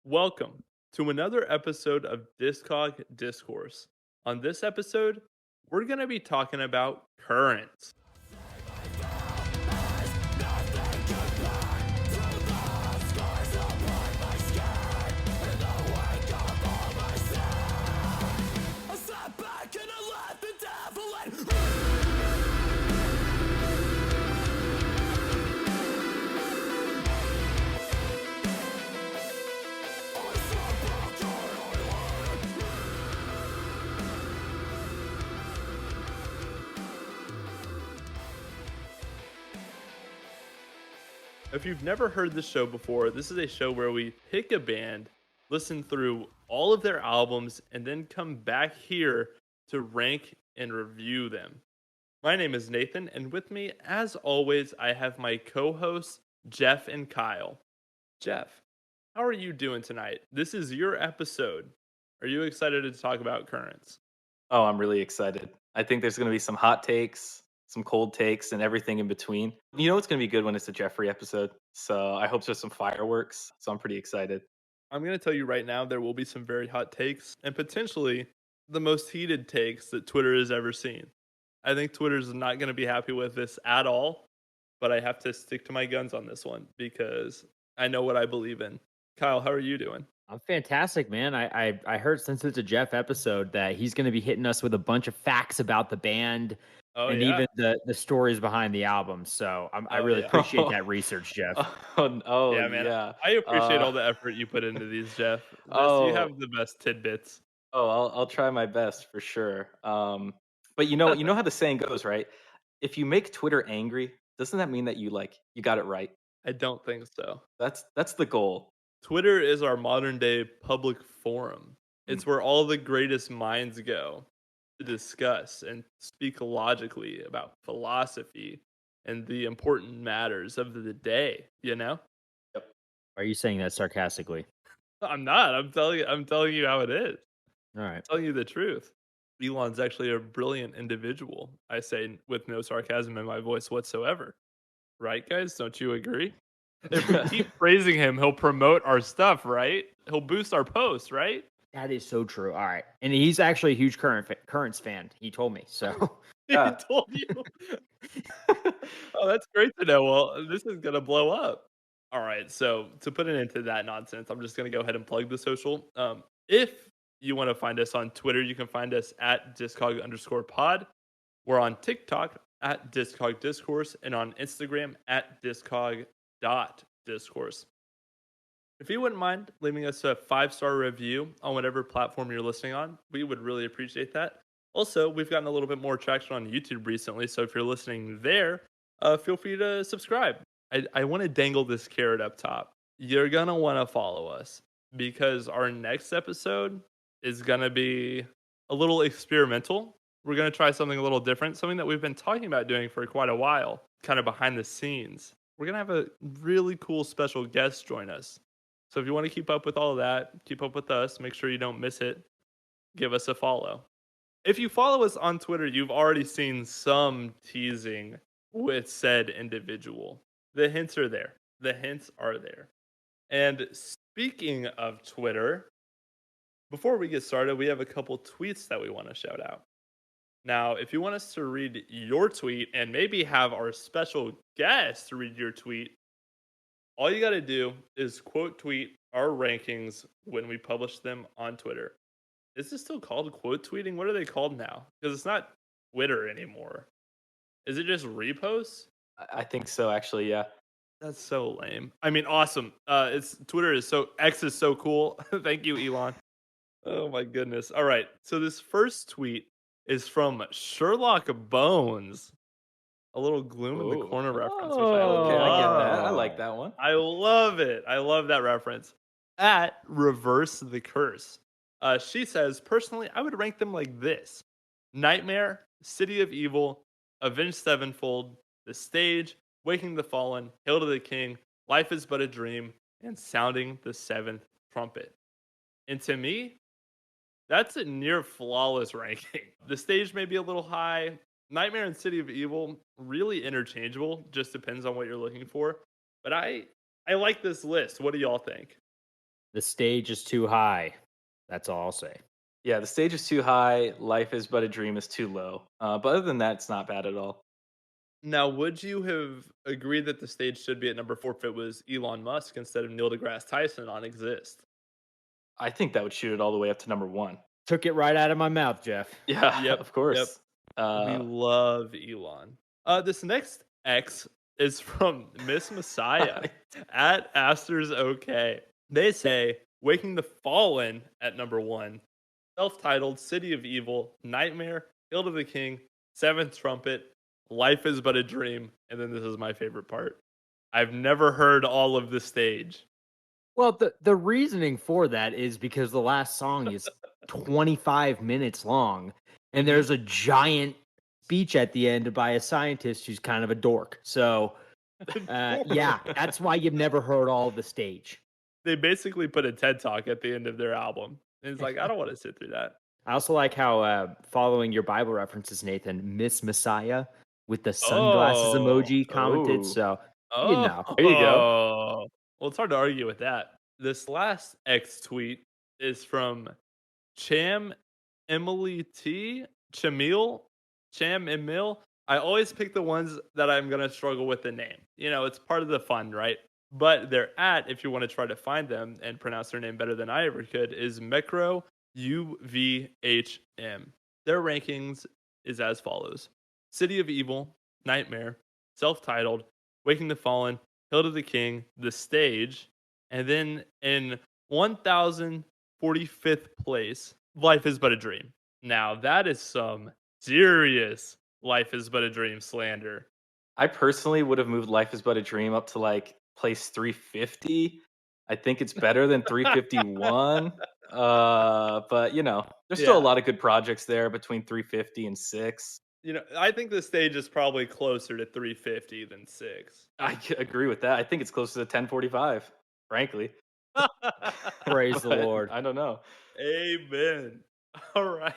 Welcome to another episode of Discog Discourse. On this episode, we're going to be talking about currents. If you've never heard this show before, this is a show where we pick a band, listen through all of their albums, and then come back here to rank and review them. My name is Nathan, and with me, as always, I have my co hosts, Jeff and Kyle. Jeff, how are you doing tonight? This is your episode. Are you excited to talk about currents? Oh, I'm really excited. I think there's going to be some hot takes, some cold takes, and everything in between. You know it's going to be good when it's a Jeffrey episode. So I hope there's some fireworks. So I'm pretty excited. I'm going to tell you right now, there will be some very hot takes and potentially the most heated takes that Twitter has ever seen. I think Twitter's not going to be happy with this at all, but I have to stick to my guns on this one because I know what I believe in. Kyle, how are you doing? I'm fantastic, man. I heard since it's a Jeff episode that he's going to be hitting us with a bunch of facts about the band Oh, and yeah. even the stories behind the album. So I Oh, really yeah. appreciate that research, Jeff. Oh, Yeah, man. yeah. I appreciate Uh, all the effort you put into these, Jeff. You oh, have the best tidbits. I'll try my best for sure. But you know how the saying goes, right? If you make Twitter angry, doesn't that mean that you got it right? I don't think so. That's the goal. Twitter is our modern day public forum. Mm. It's where all the greatest minds go to discuss and speak logically about philosophy and the important matters of the day, you know? Yep. Are you saying that sarcastically? I'm not. I'm telling you how it is. All right. Telling you the truth. Elon's actually a brilliant individual. I say with no sarcasm in my voice whatsoever. Right, guys? Don't you agree? If we keep praising him, he'll promote our stuff, right? He'll boost our posts, right? That is so true. All right. And he's actually a huge Currents fan. He told me. So He Yeah. told you. Oh, that's great to know. Well, this is gonna blow up. All right, so to put an end to that nonsense, I'm just gonna go ahead and plug the social. If you want to find us on Twitter, you can find us at Discog_pod. We're on TikTok at Discog Discourse and on Instagram at Discog.Discourse. If you wouldn't mind leaving us a 5-star review on whatever platform you're listening on, we would really appreciate that. Also, we've gotten a little bit more traction on YouTube recently, so if you're listening there, feel free to subscribe. I want to dangle this carrot up top. You're going to want to follow us because our next episode is going to be a little experimental. We're going to try something a little different, something that we've been talking about doing for quite a while, kind of behind the scenes. We're going to have a really cool special guest join us. So if you want to keep up with all of that, keep up with us, make sure you don't miss it, give us a follow. If you follow us on Twitter, you've already seen some teasing with said individual. The hints are there. The hints are there. And speaking of Twitter, before we get started, we have a couple tweets that we want to shout out. Now, if you want us to read your tweet and maybe have our special guest read your tweet, all you got to do is quote tweet our rankings when we publish them on Twitter. Is this still called quote tweeting? What are they called now? Because it's not Twitter anymore. Is it just reposts? I think so, actually. Yeah. That's so lame. I mean, awesome. It's Twitter is so X is so cool. Thank you, Elon. Oh my goodness. All right. So this first tweet is from Sherlock Bones. A little gloom in the Oh, corner reference, which I okay. I get that. I love. like that one. I love it. I love that reference. At Reverse the Curse. She says, personally, I would rank them like this: Nightmare, City of Evil, Avenged Sevenfold, The Stage, Waking the Fallen, Hail to the King, Life is But a Dream, and Sounding the Seventh Trumpet. And to me, that's a near flawless ranking. The Stage may be a little high. Nightmare and City of Evil, really interchangeable. Just depends on what you're looking for. But I like this list. What do y'all think? The stage is too high. That's all I'll say. Yeah, the stage is too high. Life is but a dream is too low. But other than that, it's not bad at all. Now, would you have agreed that the stage should be at number 4 if it was Elon Musk instead of Neil deGrasse Tyson on Exist? I think that would shoot it all the way up to number 1. Took it right out of my mouth, Jeff. Yeah, Yep, of course. we love Elon. This next X is from Miss Messiah at Aster's OK. They say Waking the Fallen at number 1, self-titled City of Evil, Nightmare, Hill of the King, Seventh Trumpet, Life is But a Dream, and then this is my favorite part. I've never heard all of the stage. Well, the reasoning for that is because the last song is 25 minutes long, and there's a giant speech at the end by a scientist who's kind of a dork. So, yeah, that's why you've never heard all of the stage. They basically put a TED Talk at the end of their album. And it's like, I don't want to sit through that. I also like how, following your Bible references, Nathan, Miss Messiah with the sunglasses emoji commented. Oh. So, Oh, you know. There you go. Well, it's hard to argue with that. This last X tweet is from Cham Emily T. Chamil. Cham Emil. I always pick the ones that I'm going to struggle with the name. You know, it's part of the fun, right? But their at, if you want to try to find them and pronounce their name better than I ever could, is Mecro UVHM. Their rankings is as follows: City of Evil, Nightmare, self-titled, Waking the Fallen, Hill to the King, The Stage, and then in 1045th place, Life is But a Dream. Now, that is some serious Life is But a Dream slander. I personally would have moved Life is But a Dream up to like place 350. I think it's better than 351. But you know, there's still a Yeah. lot of good projects there between 350 and 6. You know, I think the stage is probably closer to 350 than 6. Agree with that. I think it's closer to 1045, frankly. Praise the But Lord. I don't know. Amen. All right.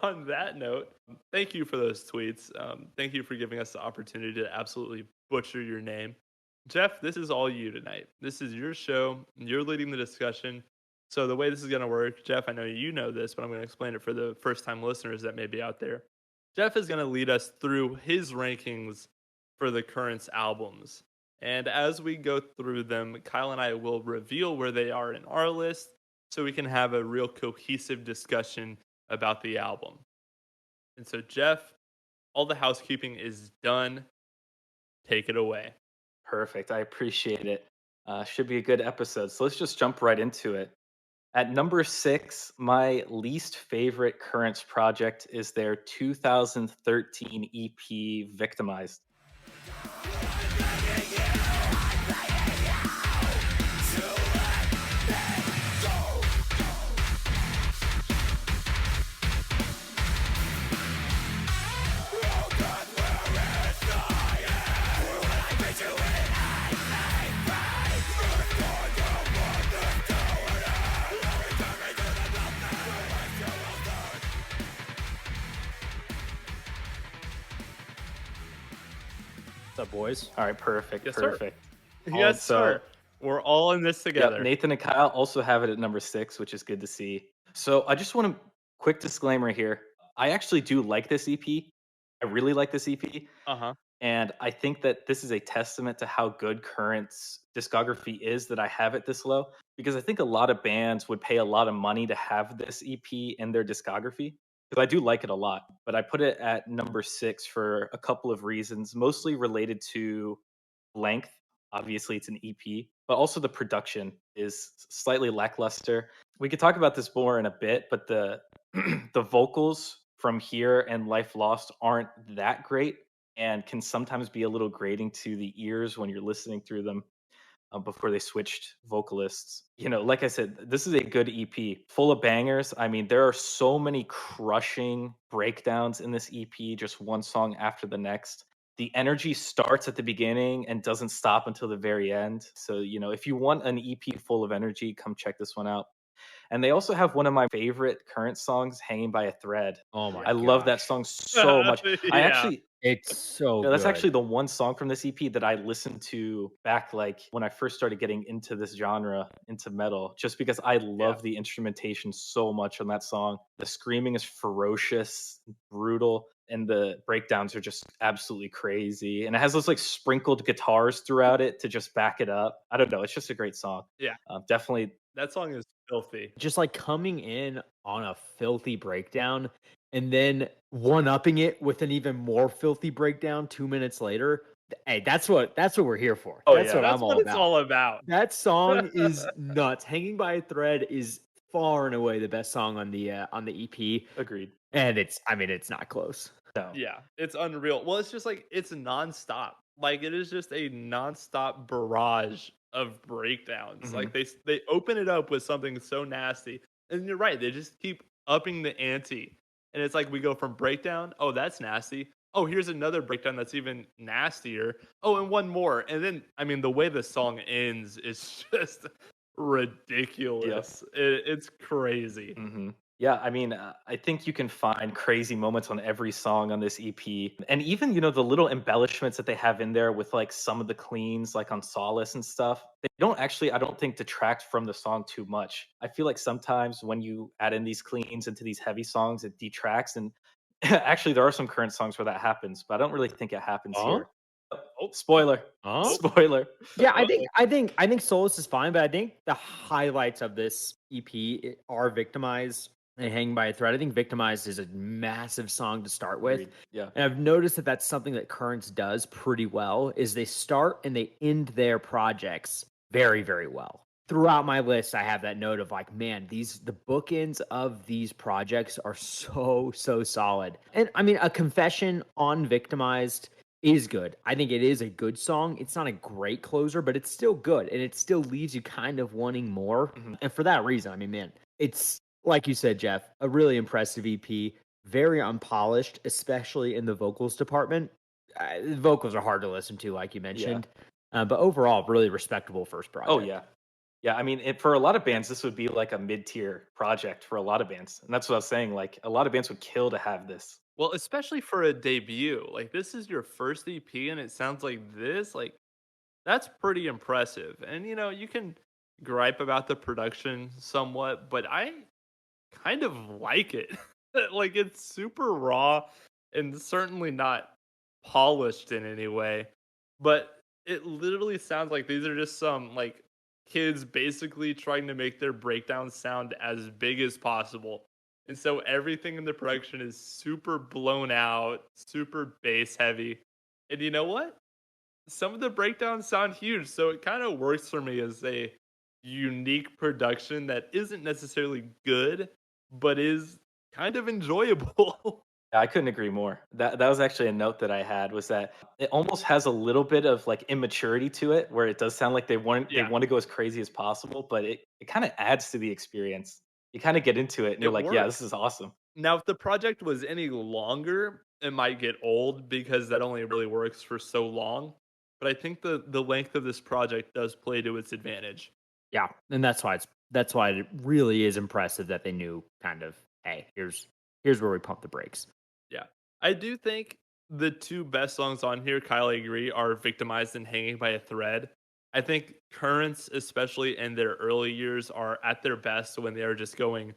On that note, thank you for those tweets. Thank you for giving us the opportunity to absolutely butcher your name. Jeff, this is all you tonight. This is your show. You're leading the discussion. So the way this is going to work, Jeff, I know you know this, but I'm going to explain it for the first-time listeners that may be out there. Jeff is going to lead us through his rankings for the current albums. And as we go through them, Kyle and I will reveal where they are in our list so we can have a real cohesive discussion about the album. And so, Jeff, all the housekeeping is done. Take it away. Perfect. I appreciate it. Should be a good episode. So let's just jump right into it. At number 6, my least favorite Currents project is their 2013 EP, Victimized. What's up, boys? All right, perfect. Yes, sir. Perfect. Yes, sir. We're all in this together. Yep, Nathan and Kyle also have it at number 6, which is good to see. So I just want to quick disclaimer here. I actually do like this EP. I really like this EP. Uh-huh. And I think that this is a testament to how good Current's discography is that I have it this low. Because I think a lot of bands would pay a lot of money to have this EP in their discography. Because I do like it a lot. But I put it at number 6 for a couple of reasons, mostly related to length. Obviously, it's an EP, but also the production is slightly lackluster. We could talk about this more in a bit, but the the vocals from Here and Life Lost aren't that great and can sometimes be a little grating to the ears when you're listening through them before they switched vocalists. You know, like I said, this is a good EP full of bangers. I mean, there are so many crushing breakdowns in this EP, just one song after the next. The energy starts at the beginning and doesn't stop until the very end. So, you know, if you want an EP full of energy, come check this one out. And they also have one of my favorite current songs, Hanging by a Thread. Oh my I love that gosh. song so much. I Yeah. actually It's so yeah, that's good. actually the one song from this EP that I listened to back like when I first started getting into this genre, into metal, just because I Yeah. love the instrumentation so much on that song. The screaming is ferocious, brutal, and the breakdowns are just absolutely crazy. And it has those like sprinkled guitars throughout it to just back it up. I don't know. It's just a great song. Yeah. Definitely. That song is filthy. Just like coming in on a filthy breakdown and then one upping it with an even more filthy breakdown 2 minutes later. Hey, that's what we're here for. Oh, That's yeah. what That's I'm what all it's about. all about. That song is nuts. Hanging by a Thread is far and away the best song on the EP. Agreed. And it's not close. No. Yeah, it's unreal. Well, it's just like it's nonstop. Like it is just a nonstop barrage of breakdowns. Mhm. Like they open it up with something so nasty, and you're right. They just keep upping the ante, and it's like we go from breakdown. Oh, that's nasty. Oh, here's another breakdown that's even nastier. Oh, and one more. And then I mean, the way the song ends is just Yep. ridiculous. It's crazy. Mhm. Yeah, I mean, I think you can find crazy moments on every song on this EP, and even the little embellishments that they have in there with like some of the cleans, like on Solace and stuff. They don't actually, I don't think, detract from the song too much. I feel like sometimes when you add in these cleans into these heavy songs, it detracts. And actually, there are some current songs where that happens, but I don't really think it happens Huh? here. Oh, Spoiler, Huh? oh, spoiler. Yeah, I think uh-oh. I think I think Solus is fine, but I think the highlights of this EP are Victimize and Hang by a Thread. I think Victimize is a massive song to start with. Agreed. Yeah. And I've noticed that that's something that Currents does pretty well is they start and they end their projects very, very well. Throughout my list, I have that note of like, man, the bookends of these projects are so solid. And I mean, a confession on Victimized is good. I think it is a good song. It's not a great closer, but it's still good and it still leaves you kind of wanting more. Mhm. And for that reason, I mean, man, it's like you said, Jeff, a really impressive EP, very unpolished, especially in the vocals department. The vocals are hard to listen to, like you Yeah. mentioned, but overall, really respectable first Oh, project. yeah. Yeah, I mean, for a lot of bands, this would be like a mid-tier project for a lot of bands, and that's what I was saying. Like, a lot of bands would kill to have this. Well, especially for a debut. Like this is your first EP and it sounds like this, like that's pretty impressive. And you can gripe about the production somewhat, but I kind of like it. Like it's super raw and certainly not polished in any way. But it literally sounds like these are just some like kids basically trying to make their breakdown sound as big as possible. And so everything in the production is super blown out, super bass heavy. And you know what? Some of the breakdowns sound huge, so it kind of works for me as a unique production that isn't necessarily good, but is kind of enjoyable. I couldn't agree more. That was actually a note that I had, was that it almost has a little bit of like immaturity to it, where it does sound like they Yeah, want to go as crazy as possible, but it kind of adds to the experience. You kind of get into it, and you're it like, yeah, this works. is awesome. Now, if the project was any longer, it might get old because that only really works for so long. But I think the length of this project does play to its advantage. Yeah, and that's why it really is impressive that they knew kind of, hey, here's where we pump the brakes. Yeah. I do think the two best songs on here, Kyle, I agree, are Victimized and Hanging by a Thread. I think Currents, especially in their early years, are at their best when they are just going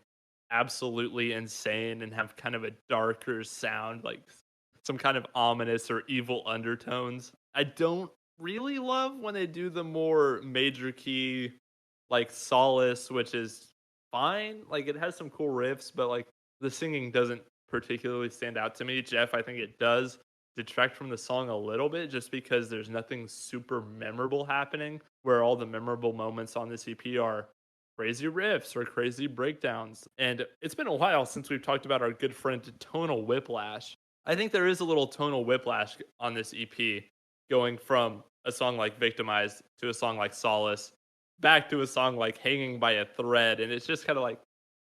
absolutely insane and have kind of a darker sound, like some kind of ominous or evil undertones. I don't really love when they do the more major key, like Solace, which is fine. Like it has some cool riffs, but like the singing doesn't particularly stand out to me. Jeff, I think it does detract from the song a little bit just because there's nothing super memorable happening, where all the memorable moments on this EP are crazy riffs or crazy breakdowns. And it's been a while since we've talked about our good friend Tonal Whiplash. I think there is a little tonal whiplash on this EP, going from a song like Victimized to a song like Solace back to a song like Hanging by a Thread. And it's just kind of like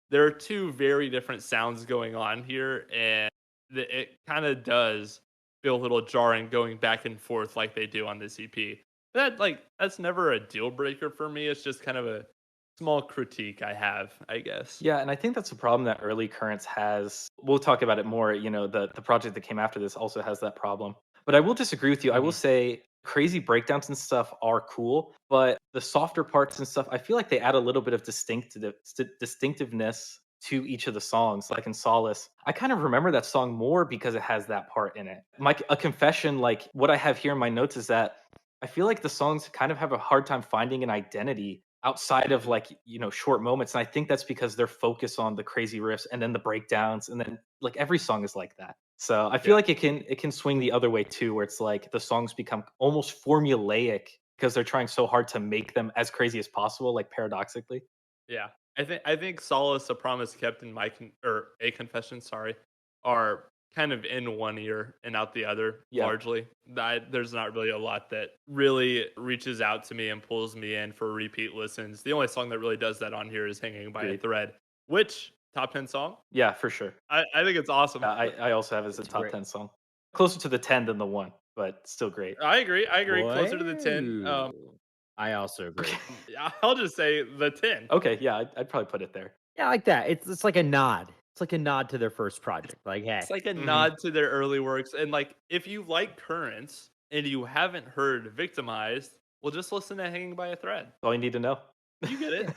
there are two very different sounds going on here. And it kind of does feel a little jarring going back and forth like they do on this EP. But that's never a deal breaker for me. It's just kind of a small critique I have, I guess. Yeah, and I think that's a problem that early Currents has. We'll talk about it more. The project that came after this also has that problem. But I will disagree with you. I will Mhm. say crazy breakdowns and stuff are cool, but the softer parts and stuff, I feel like they add a little bit of distinctiveness to each of the songs. Like in Solace, I kind of remember that song more because it has that part in it. A confession, like what I have here in my notes is that I feel like the songs kind of have a hard time finding an identity outside of like short moments, and I think that's because they're focused on the crazy riffs and then the breakdowns, and then like every song is like that. So I feel Yeah. like it can swing the other way too, where it's like the songs become almost formulaic because they're trying so hard to make them as crazy as possible, like paradoxically. Yeah. I think Solace, A Promise Kept, and or A Confession, sorry, are kind of in one ear and out the other Yeah. largely. There's not really a lot that really reaches out to me and pulls me in for repeat listens. The only song that really does that on here is Hanging by a Agreed. Thread, which top 10 song. Yeah, for sure. I think it's awesome. I also have it as a It's top great. 10 song. Closer to the 10 than the 1, but still great. I agree. Closer to the 10. Whoa. I also agree. Okay. Yeah, I'll just say the 10. Okay, yeah, I'd probably put it there. Yeah, I like that. It's like a nod. It's like a nod to their first project. Like, hey, It's like a Mhm. nod to their early works. And like, if you like Currents and you haven't heard Victimized, well, just listen to Hanging by a Thread. All you need to know. You get it.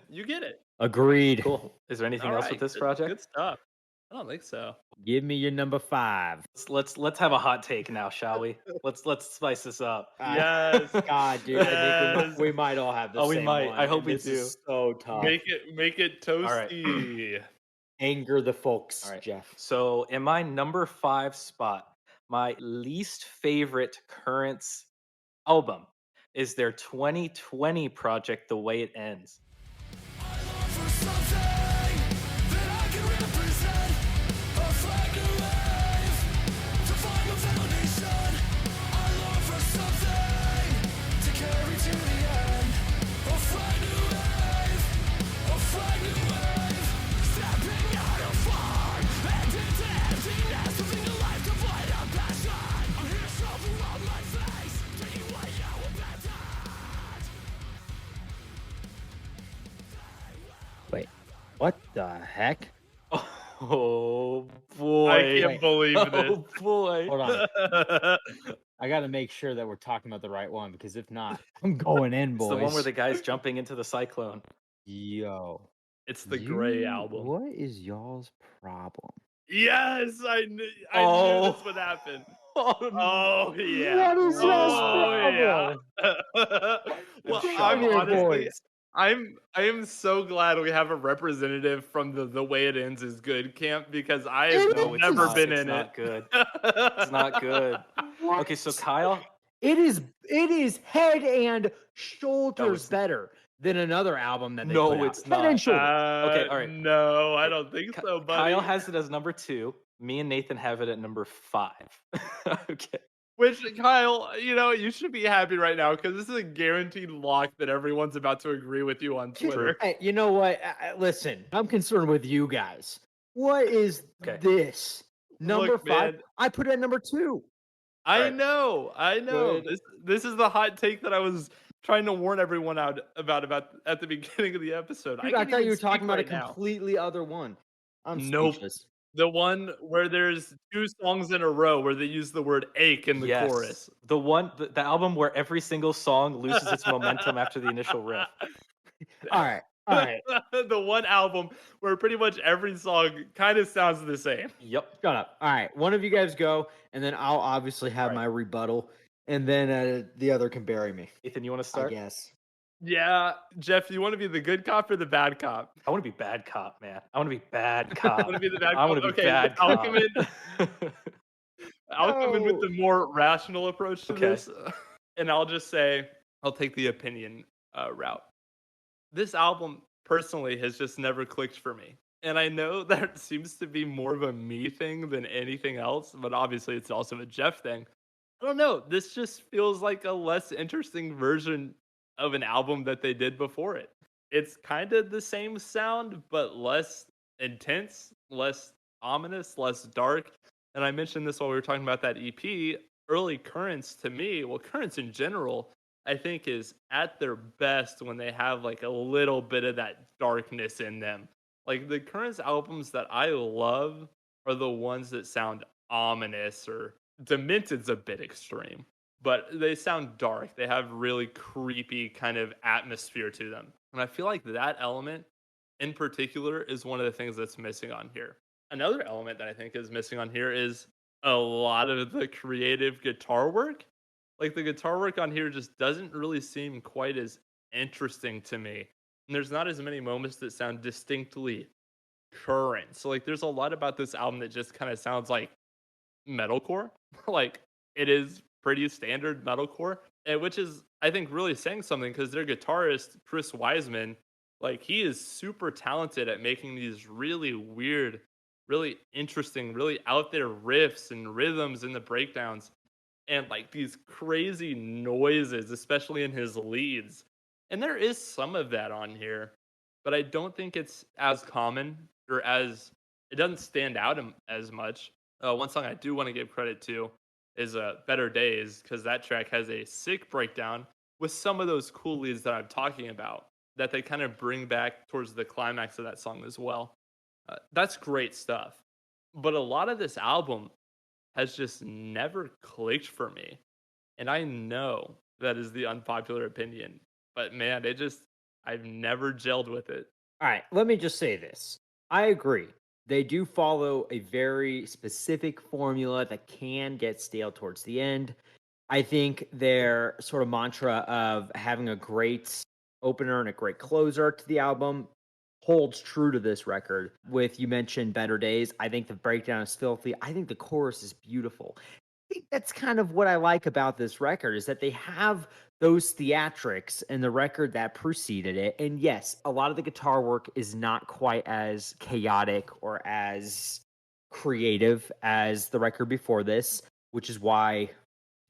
You get it. agreed. Cool. Is there anything All else right. with this Good, project? good stuff. I don't think so. Give me your number 5. Let's have a hot take now, shall we? Let's spice this up. Yes. God, dude, I think Yes. we might all have the Oh, we same might. one. I hope and we this is so tough. Make it right. toasty. Anger the folks, All right. Jeff. So, in my number 5 spot, my least favorite Currents album is their 2020 project, The Way It Ends. Wait, what the heck? Oh boy. I can't believe this. Oh boy. Hold on. I got to make sure that we're talking about the right one because if not, I'm going in, It's boys. the one where the guy's jumping into the cyclone. Yo. It's the Gray You- album. What is y'all's problem? Yes, I knew Oh. this would happen. Oh, no. Oh yeah. What is y'all's yeah. Well, shocked. I'm Here, honestly, boys. I am so glad we have a representative from the Way It Ends is Good camp because I have No, it's never not. been It's in not it. good. It's not good. What? Okay, so Kyle, It is head and shoulders it's- better than another album that they No, put out. it's Head not. and shoulders. Okay, all right. No, I don't think so, buddy. Kyle has it as number 2. Me and Nathan have it at number 5. Okay. Which, Kyle, you should be happy right now because this is a guaranteed lock that everyone's about to agree with you on Twitter. Hey, you know what? Listen, I'm concerned with you guys. What is Okay. this? Number Look, 5. man. I put it at number 2. I Alright. know. Good. This is the hot take that I was trying to warn everyone out about at the beginning of the episode. Dude, I can't thought even you were talking speak about right a now. completely other one. I'm Nope. speechless. The one where there's 2 songs in a row where they use the word ache in the Yes. chorus. The one, the album where every single song loses its momentum after the initial riff. All right. All right. The one album where pretty much every song kind of sounds the same. Yep. Shut up. All right. One of you guys go, and then I'll obviously have All right. my rebuttal, and then the other can bury me, Ethan, you want to I start? guess. Yeah, Jeff, you want to be the good cop or the bad cop? I want to be bad cop, man. I want to be bad cop. Want to be the bad I cop? want to be Okay, bad I'll cop. come in. I'll come in with the more rational approach to Okay. this, and I'll just say I'll take the opinion route. This album personally has just never clicked for me, and I know that seems to be more of a me thing than anything else, but obviously it's also a Jeff thing. I don't know. This just feels like a less interesting version of an album that they did before it. It's kind of the same sound, but less intense, less ominous, less dark. And I mentioned this while we were talking about that EP. Early Currents to me, well, Currents in general, I think is at their best when they have like a little bit of that darkness in them. Like the Currents albums that I love are the ones that sound ominous or Demented's a bit extreme, but they sound dark. They have really creepy kind of atmosphere to them. And I feel like that element in particular is one of the things that's missing on here. Another element that I think is missing on here is a lot of the creative guitar work. Like the guitar work on here just doesn't really seem quite as interesting to me. And there's not as many moments that sound distinctly current. So like there's a lot about this album that just kind of sounds like metalcore. Like it is pretty standard metalcore, and which is I think really saying something because their guitarist Chris Wiseman, like he is super talented at making these really weird, really interesting, really out there riffs and rhythms in the breakdowns, and like these crazy noises, especially in his leads. And there is some of that on here, but I don't think it's as common or as it doesn't stand out as much. One song I do want to give credit to is Better Days because that track has a sick breakdown with some of those cool leads that I'm talking about that they kind of bring back towards the climax of that song as well. That's great stuff. But a lot of this album has just never clicked for me. And I know that is the unpopular opinion, but man, I've never gelled with it. All right, let me just say this. I agree. They do follow a very specific formula that can get stale towards the end. I think their sort of mantra of having a great opener and a great closer to the album holds true to this record. With you mentioned Better Days, I think the breakdown is filthy. I think the chorus is beautiful. I think that's kind of what I like about this record is that they have those theatrics in the record that preceded it. And yes, a lot of the guitar work is not quite as chaotic or as creative as the record before this, which is why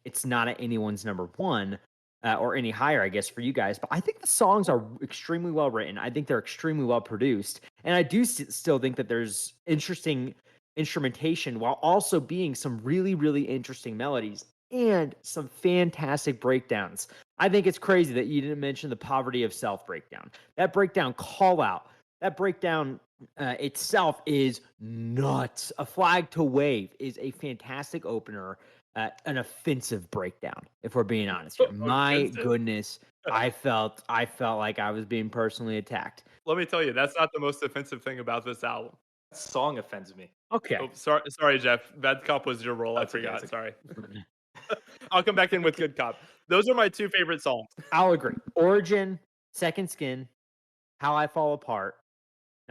it's not at anyone's number one or any higher, I guess, for you guys. But I think the songs are extremely well written. I think they're extremely well produced. And I do still think that there's interesting instrumentation while also being some really, really interesting melodies and some fantastic breakdowns. I think it's crazy that you didn't mention the Poverty of Self breakdown. That breakdown call out, that breakdown itself is nuts. A Flag to Wave is a fantastic opener, an offensive breakdown, if we're being honest here. My Offensive. goodness, I felt like I was being personally attacked. Let me tell you, that's not the most offensive thing about this album. That song offends me. Okay. Oh, sorry, Jeff. Bad Cop was your role. I That's okay, forgot. that's Sorry. I'll come back in with Good Cop. Those are my two favorite songs. I'll agree. Origin, Second Skin, How I Fall Apart,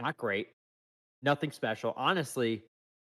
not great. Nothing special. Honestly,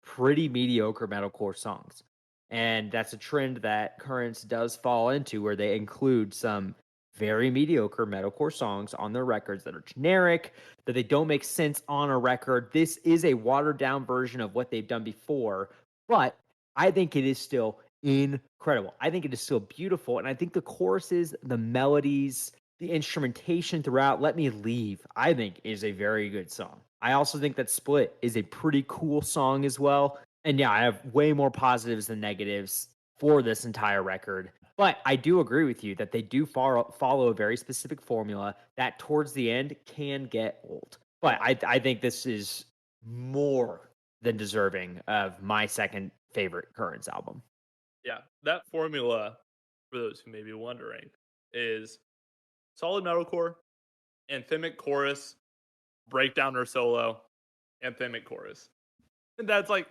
pretty mediocre metalcore songs. And that's a trend that Currents does fall into where they include some very mediocre metalcore songs on their records that are generic, that they don't make sense on a record. This is a watered down version of what they've done before, but I think it is still incredible. I think it is still beautiful. And I think the choruses, the melodies, the instrumentation throughout, Let Me Leave, I think is a very good song. I also think that Split is a pretty cool song as well. And yeah, I have way more positives than negatives for this entire record. But I do agree with you that they do follow a very specific formula that towards the end can get old. But I think this is more than deserving of my second favorite Currents album. Yeah, that formula, for those who may be wondering, is solid metalcore, anthemic chorus, breakdown or solo, anthemic chorus. And that's like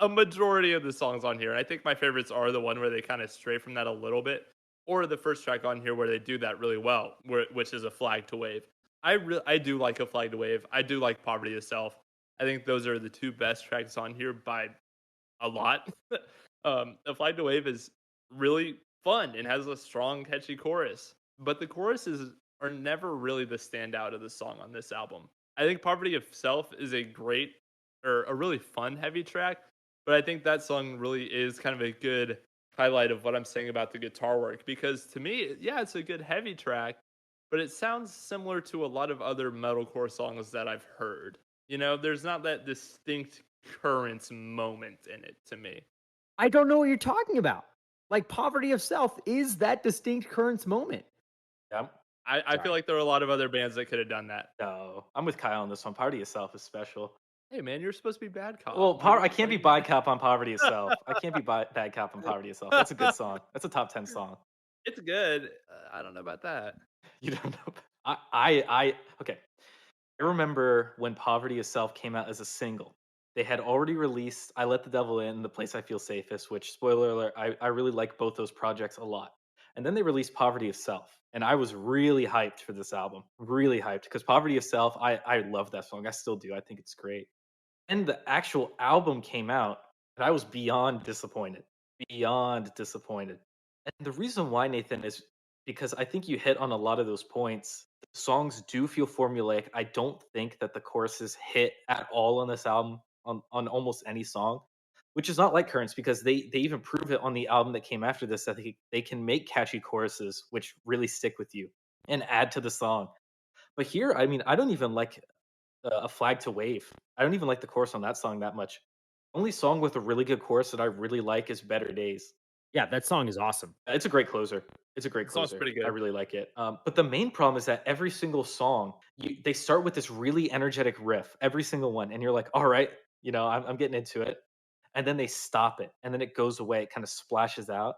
a majority of the songs on here. And I think my favorites are the one where they kind of stray from that a little bit, or the first track on here where they do that really well, which is A Flag to Wave. I do like A Flag to Wave. I do like Poverty of Self. I think those are the two best tracks on here by a lot. A Flag to Wave is really fun and has a strong, catchy chorus, but the choruses are never really the standout of the song on this album. I think Poverty of Self is a great or a really fun heavy track, but I think that song really is kind of a good highlight of what I'm saying about the guitar work because to me, yeah, it's a good heavy track, but it sounds similar to a lot of other metalcore songs that I've heard. You know, there's not that distinct Currents moment in it to me. I don't know what you're talking about. Like Poverty of Self is that distinct Currents moment. Yeah. I feel Sorry. like there were a lot of other bands that could have done that. No, I'm with Kyle on this one. Party Yourself is special. Hey man, you're supposed to be bad cop. Well, What I are can't be you bad cop on Poverty Itself. I can't be bad cop on Poverty Itself. That's a good song. That's a top 10 song. It's good. I don't know about that. You don't know. Okay. I remember when Poverty Itself came out as a single. They had already released I Let the Devil In, The Place I Feel Safest, which, spoiler alert, I really like both those projects a lot. And then they released Poverty of Self. And I was really hyped for this album. Really hyped. Because Poverty of Self, I love that song. I still do. I think it's great. And the actual album came out, and I was beyond disappointed. Beyond disappointed. And the reason why, Nathan, is because I think you hit on a lot of those points. The songs do feel formulaic. I don't think that the choruses hit at all on this album, on almost any song, which is not like Currents because they even prove it on the album that came after this that they can make catchy choruses which really stick with you and add to the song. But here, I mean, I don't even like A Flag to Wave. I don't even like the chorus on that song that much. Only song with a really good chorus that I really like is Better Days. Yeah, that song is awesome. It's a great closer. It's a great It sounds closer. pretty I good. really like it. But the main problem is that every single song, they start with this really energetic riff, every single one, and you're like, all right, I'm getting into it, and then they stop it, and then it goes away. It kind of splashes out.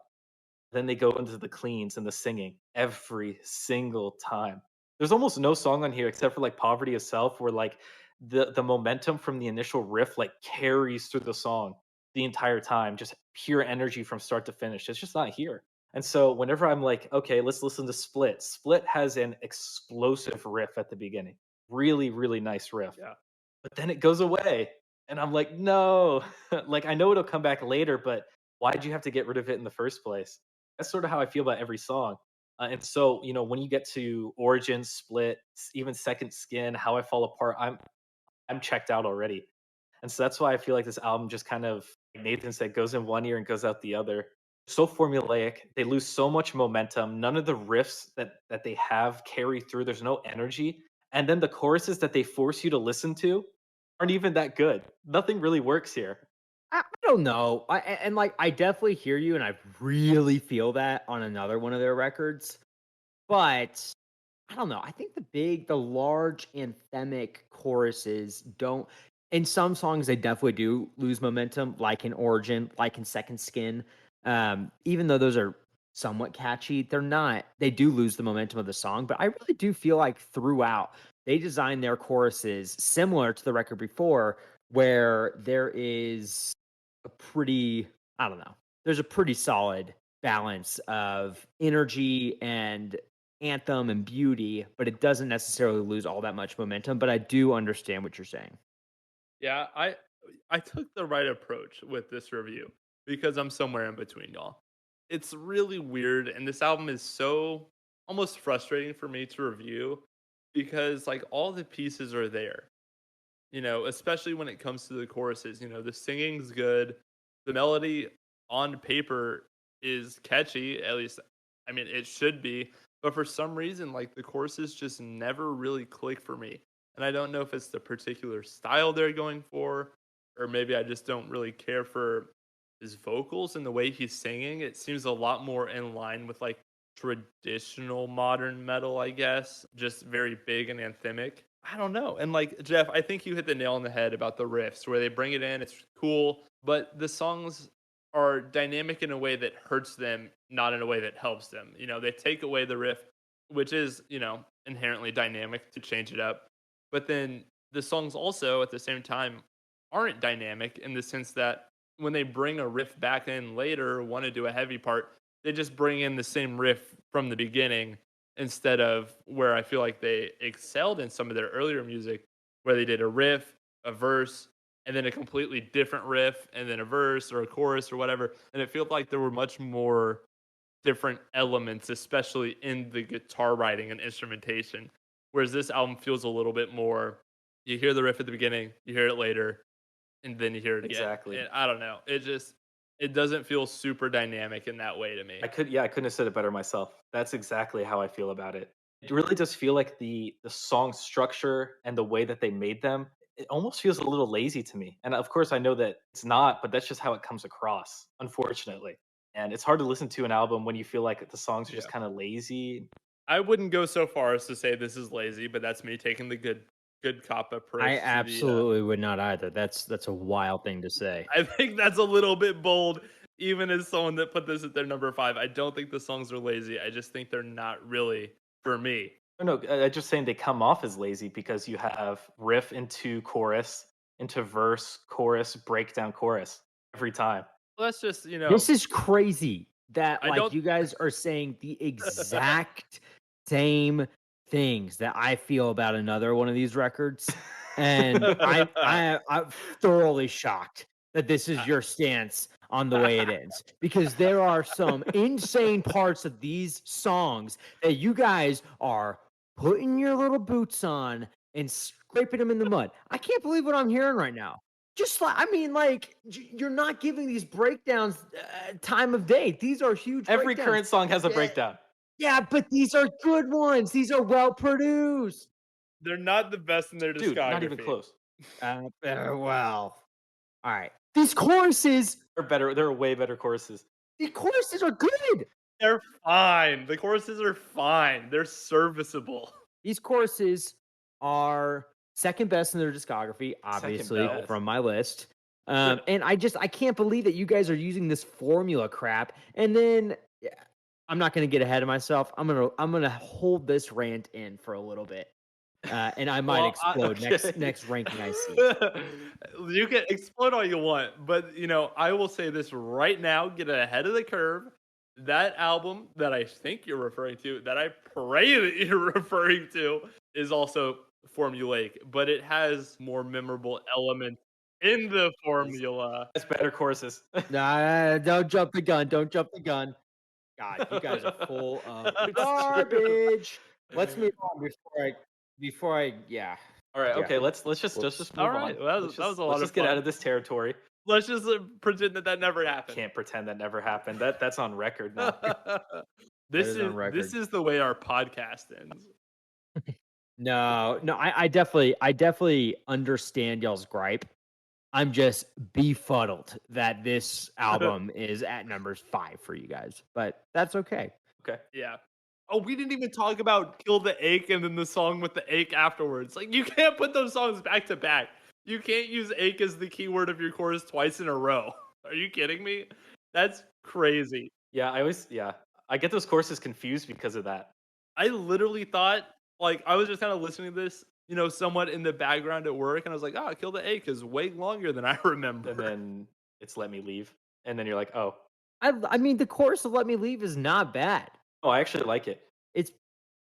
Then they go into the cleans and the singing every single time. There's almost no song on here except for like Poverty of Self, where like the momentum from the initial riff like carries through the song the entire time, just pure energy from start to finish. It's just not here. And so whenever I'm like, okay, let's listen to Split. Split has an explosive riff at the beginning. Really, really nice riff. Yeah. But then it goes away. And I'm like, no. Like I know it'll come back later, but why'd you have to get rid of it in the first place? That's sort of how I feel about every song. And so, when you get to Origin, Split, even Second Skin, How I Fall Apart, I'm checked out already. And so that's why I feel like this album just kind of, like Nathan said, goes in one ear and goes out the other. So formulaic. They lose so much momentum. None of the riffs that they have carry through. There's no energy. And then the choruses that they force you to listen to aren't even that good. Nothing really works here. I don't know. I definitely hear you, and I really feel that on another one of their records. But I don't know. I think the large anthemic choruses don't. In some songs, they definitely do lose momentum, like in Origin, like in Second Skin. Even though those are somewhat catchy, they're not. They do lose the momentum of the song. But I really do feel like throughout, they designed their choruses similar to the record before, where there is a pretty, I don't know, there's a pretty solid balance of energy and anthem and beauty, but it doesn't necessarily lose all that much momentum. But I do understand what you're saying. Yeah, I took the right approach with this review because I'm somewhere in between y'all. It's really weird, and this album is so almost frustrating for me to review because like all the pieces are there. Especially when it comes to the choruses. The singing's good, the melody on paper is catchy, at least I mean it should be, but for some reason like the choruses just never really click for me. And I don't know if it's the particular style they're going for, or maybe I just don't really care for his vocals and the way he's singing. It seems a lot more in line with like traditional modern metal, I guess, just very big and anthemic. I don't know. And like Jeff, I think you hit the nail on the head about the riffs where they bring it in, it's cool, but the songs are dynamic in a way that hurts them, not in a way that helps them. They take away the riff, which is, inherently dynamic to change it up. But then the songs also at the same time aren't dynamic in the sense that when they bring a riff back in later, want to do a heavy part, they just bring in the same riff from the beginning instead of where I feel like they excelled in some of their earlier music, where they did a riff, a verse, and then a completely different riff, and then a verse or a chorus or whatever. And it felt like there were much more different elements, especially in the guitar writing and instrumentation. Whereas this album feels a little bit more, you hear the riff at the beginning, you hear it later, and then you hear it again. Exactly. And I don't know. It doesn't feel super dynamic in that way to me. I couldn't have said it better myself. That's exactly how I feel about it. It really does feel like the song structure and the way that they made them, it almost feels a little lazy to me. And of course I know that it's not, but that's just how it comes across, unfortunately. and it's hard to listen to an album when you feel like the songs are just Yeah. kind of lazy. I wouldn't go so far as to say this is lazy, but that's me taking the good cop approach. I to the, absolutely would not either. That's a wild thing to say. I think that's a little bit bold, even as someone that put this at their number 5. I don't think the songs are lazy. I just think they're not really for me. No, I'm just saying they come off as lazy because you have riff into chorus, into verse, chorus, breakdown, chorus every time. Well, that's just, This is crazy that I don't- you guys are saying the exact same things that I feel about another one of these records, and I'm thoroughly shocked that this is your stance on the way it ends, because there are some insane parts of these songs that you guys are putting your little boots on and scraping them in the mud. I can't believe what I'm hearing right now. Just you're not giving these breakdowns time of day. These are huge. Every breakdowns. current song has a breakdown. Yeah, but these are good ones. These are well produced. They're not the best in their discography. Dude, not even close. Well, all right. These choruses, They're better. They're way better choruses. the choruses are good. They're fine. The choruses are fine. They're serviceable. These choruses are second best in their discography, obviously, best. from my list. And I can't believe that you guys are using this formula crap. And then I'm not going to get ahead of myself. I'm gonna hold this rant in for a little bit, and I might explode next ranking I see. You can explode all you want, but I will say this right now: get ahead of the curve. That album that I think you're referring to, that I pray that you're referring to, is also formulaic, but it has more memorable elements in the formula. It's better choruses. Nah, don't jump the gun. Don't jump the gun. God, you guys are full of garbage. Let's move on before I yeah. All right, Yeah. okay. Let's just move All right, on. well, that was a lot Let's of just get fun. out of this territory. Let's just pretend that never happened. Can't pretend that never happened. That's on record now. This is on record. This is the way our podcast ends. No, I definitely understand y'all's gripe. I'm just befuddled that this album is at numbers 5 for you guys, but that's okay. Okay. Yeah. Oh, we didn't even talk about Kill the Ache and then the song with the ache afterwards. Like, you can't put those songs back to back. You can't use ache as the keyword of your chorus twice in a row. Are you kidding me? That's crazy. Yeah, I get those choruses confused because of that. I literally thought, like, I was just kind of listening to this, somewhat in the background at work, and I was like, Kill the Ache is way longer than I remember. And then it's Let Me Leave. And then you're like, oh. I mean, the chorus of Let Me Leave is not bad. Oh, I actually like it. It's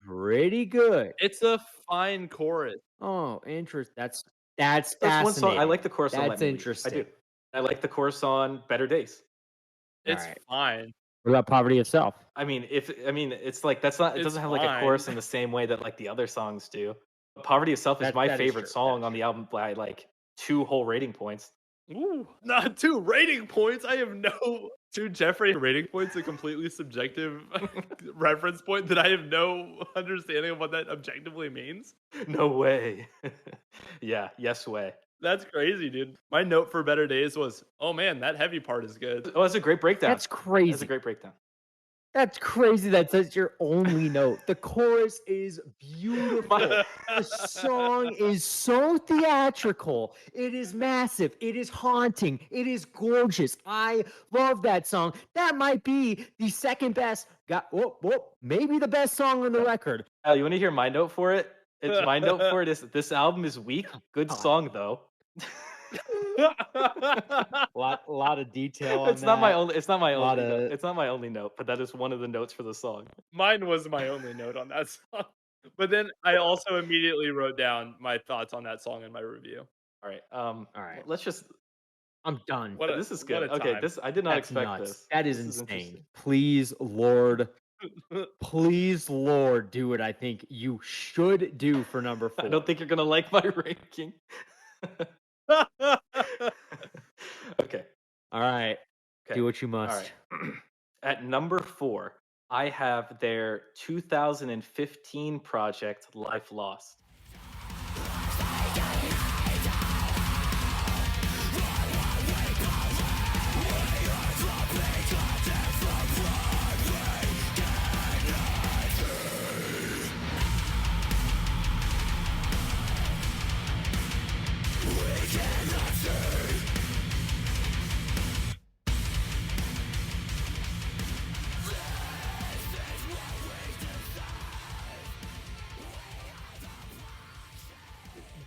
pretty good. It's a fine chorus. Oh, interesting. That's That's fascinating. one song. I like the chorus on Let That's Me Leave. interesting. I do. I like the chorus on Better Days. It's Alright. fine. What about Poverty Itself? I mean, it's like that's not. It It's doesn't have like a fine. chorus in the same way that like the other songs do. But Poverty Itself is my That is favorite true. song That on the album by like 2 whole rating points. Ooh, not 2 rating points. I have no 2 Jeffrey rating points, a completely subjective reference point that I have no understanding of what that objectively means. No way. Yeah. Yes way. That's crazy, dude. My note for Better Days was, oh man, that heavy part is good. Oh, that's a great breakdown. That's That's crazy. a great breakdown. That's crazy. That's your only note. The chorus is beautiful. The song is so theatrical. It is massive. It is haunting. It is gorgeous. I love that song. That might be the second best. Maybe the best song on the record. Al, you want to hear my note for it? My note for it is this album is weak. Good song though. lot of detail on It's not my only. It's not my Lot only. of- Note. It's not my only note, but that is one of the notes for the song. Mine was my only note on that song. But then I also immediately wrote down my thoughts on that song in my review. All right. All right. Let's just. I'm done. What a- This is what good. a Okay. time. This I did not That's expect nuts. this. That is This insane. interesting. Please, Lord, do what I think you should do for number 4. I don't think you're gonna like my ranking. Okay. All right. Okay. Do what you All must. right. At number 4, I have their 2015 project, Life Lost.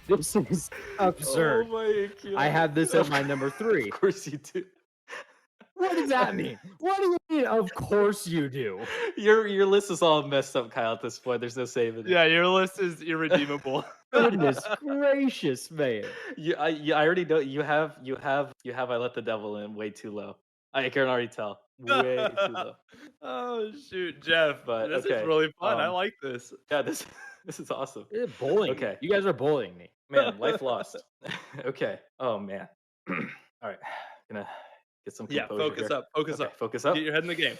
This is absurd. Oh my god! I have this at my number 3. Of course you do. What does that mean? What do you mean? Of course you do. Your list is all messed up, Kyle. At this point, there's no saving it. Yeah, your list is irredeemable. Goodness gracious, man. I already know you have. I let the devil in way too low. I can already tell. Way too low. Oh shoot, Jeff! But this okay, is really fun. I um, like this. Yeah, this is awesome. Bullying. Okay. You guys are bullying me. Man, life lost. Okay. Oh man. All right. Gonna get some Yeah, composure focus here. up. Focus Okay, up. focus up. Get your head in the game.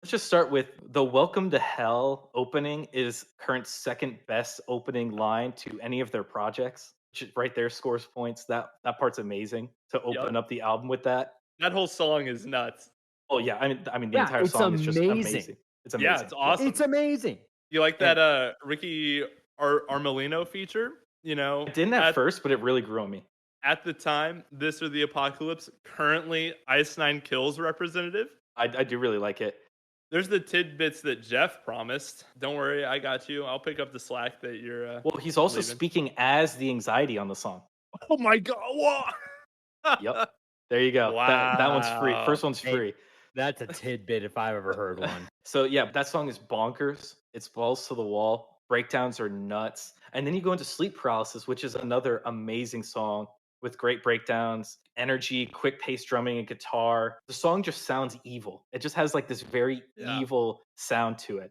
Let's just start with the Welcome to Hell opening is current second best opening line to any of their projects. Which right there scores points. That part's amazing to open up the album with that. That whole song is nuts. Oh yeah, I mean the Yeah, entire it's song is just amazing. amazing. It's amazing. Yeah, it's awesome. It's amazing. You like that Ricky Armelino feature? You know, I didn't at first, but it really grew on me. At the time, This or the Apocalypse, currently Ice Nine Kills representative. I do really like it. There's the tidbits that Jeff promised. Don't worry, I got you. I'll pick up the slack that you're. Well, he's also leaving. speaking as the anxiety on the song. Oh my god! Whoa. Yep. There you go. Wow. That one's free. First one's Hey, free. That's a tidbit if I've ever heard one. So yeah, that song is bonkers. It's balls to the wall. Breakdowns are nuts. And then you go into Sleep Paralysis, which is another amazing song with great breakdowns, energy, quick pace drumming and guitar. The song just sounds evil. It just has like this very evil sound to it.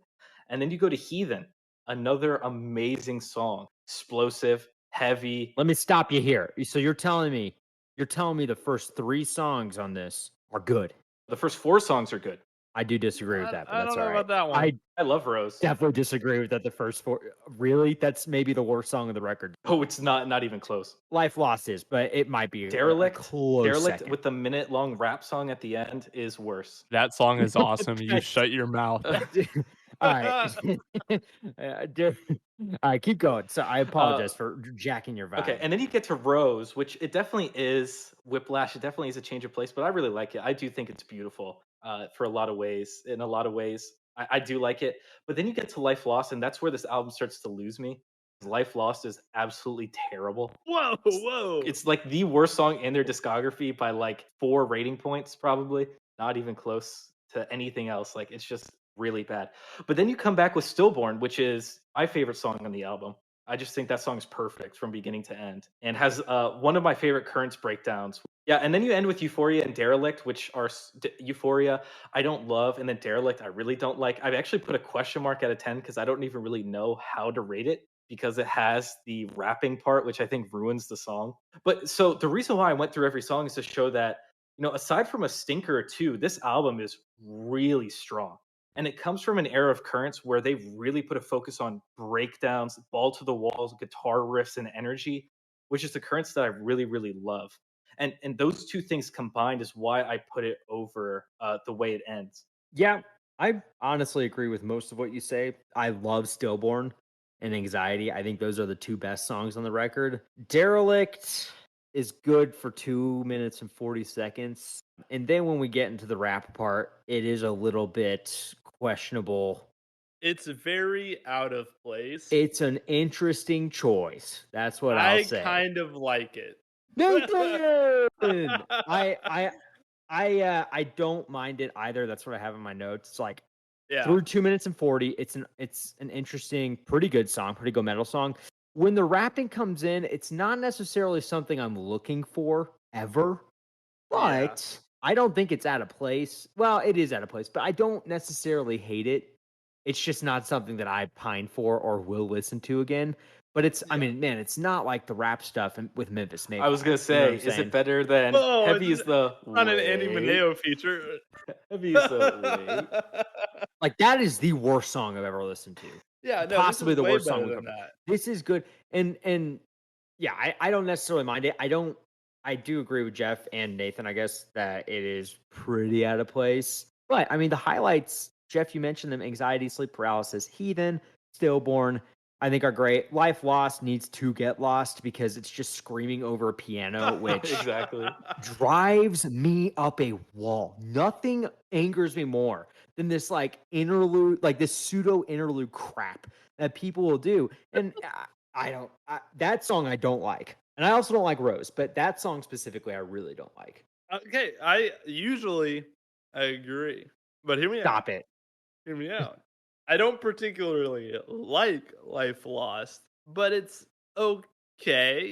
And then you go to Heathen, another amazing song. Explosive, heavy. Let me stop you here. So you're telling me the first 3 songs on this are good. The first 4 songs are good. I do disagree with that, but I that's don't all know right. about that one. I love Rose. Definitely disagree with that. The first 4, really, that's maybe the worst song of the record. Oh, it's not even close. Life Lost is, but it might be Derelict. A close Derelict second. with the minute-long rap song at the end is worse. That song is awesome. You shut your mouth. All right. All right, keep going. So I apologize for jacking your vibe. Okay, and then you get to Rose, which it definitely is whiplash. It definitely is a change of place, but I really like it. I do think it's beautiful for a lot of ways. In a lot of ways, I do like it. But then you get to Life Lost, and that's where this album starts to lose me. Life Lost is absolutely terrible. Whoa. It's like the worst song in their discography by like 4 rating points, probably. Not even close to anything else. Like, it's just really bad. But then you come back with Stillborn, which is my favorite song on the album. I just think that song is perfect from beginning to end and has one of my favorite Currents breakdowns. Yeah, and then you end with Euphoria and Derelict, which are Euphoria I don't love, and then Derelict I really don't like. I've actually put a question mark out of 10 because I don't even really know how to rate it because it has the rapping part, which I think ruins the song. But so the reason why I went through every song is to show that, you know, aside from a stinker or two, this album is really strong. And it comes from an era of Currents where they really put a focus on breakdowns, ball to the walls, guitar riffs, and energy, which is the Currents that I really, really love. And those two things combined is why I put it over the way it ends. Yeah, I honestly agree with most of what you say. I love Stillborn and Anxiety. I think those are the 2 best songs on the record. Derelict is good for 2 minutes and 40 seconds. And then when we get into the rap part, it is a little bit questionable. It's very out of place. It's an interesting choice. That's what I'll say. I kind of like it. Nathan! I don't mind it either. That's what I have in my notes. It's like through 2 minutes and 40. It's an interesting, pretty good song, pretty good metal song. When the rapping comes in, it's not necessarily something I'm looking for ever, but I don't think it's out of place. Well, it is out of place, but I don't necessarily hate it. It's just not something that I pine for or will listen to again. But it's, I mean, man, it's not like the rap stuff with Memphis Mayflower. I was going to say, is it better than Heavy is the on an Andy Mineo feature? Heavy is the way. Like, that is the worst song I've ever listened to. Yeah, no, possibly the worst song. That. This is good. And yeah, I don't necessarily mind it. I do agree with Jeff and Nathan, I guess, that it is pretty out of place. But I mean, the highlights, Jeff, you mentioned them: Anxiety, Sleep Paralysis, Heathen, Stillborn, I think are great. Life Lost needs to get lost because it's just screaming over a piano, which exactly drives me up a wall. Nothing angers me more than this like interlude, like this pseudo interlude crap that people will do. And That song I don't like. And I also don't like Rose, but that song specifically I really don't like. Okay, I agree, but hear me out. Stop it. Hear me out. I don't particularly like Life Lost, but it's okay.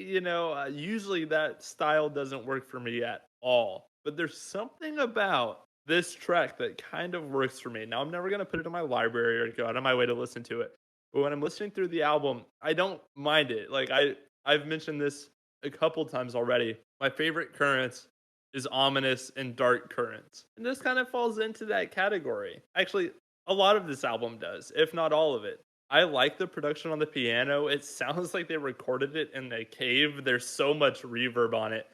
Usually that style doesn't work for me at all. But there's something about this track that kind of works for me. Now, I'm never going to put it in my library or go out of my way to listen to it. But when I'm listening through the album, I don't mind it. Like, I've mentioned this a couple times already. My favorite Currents is Ominous and Dark Currents. And this kind of falls into that category. Actually, a lot of this album does, if not all of it. I like the production on the piano. It sounds like they recorded it in a cave. There's so much reverb on it,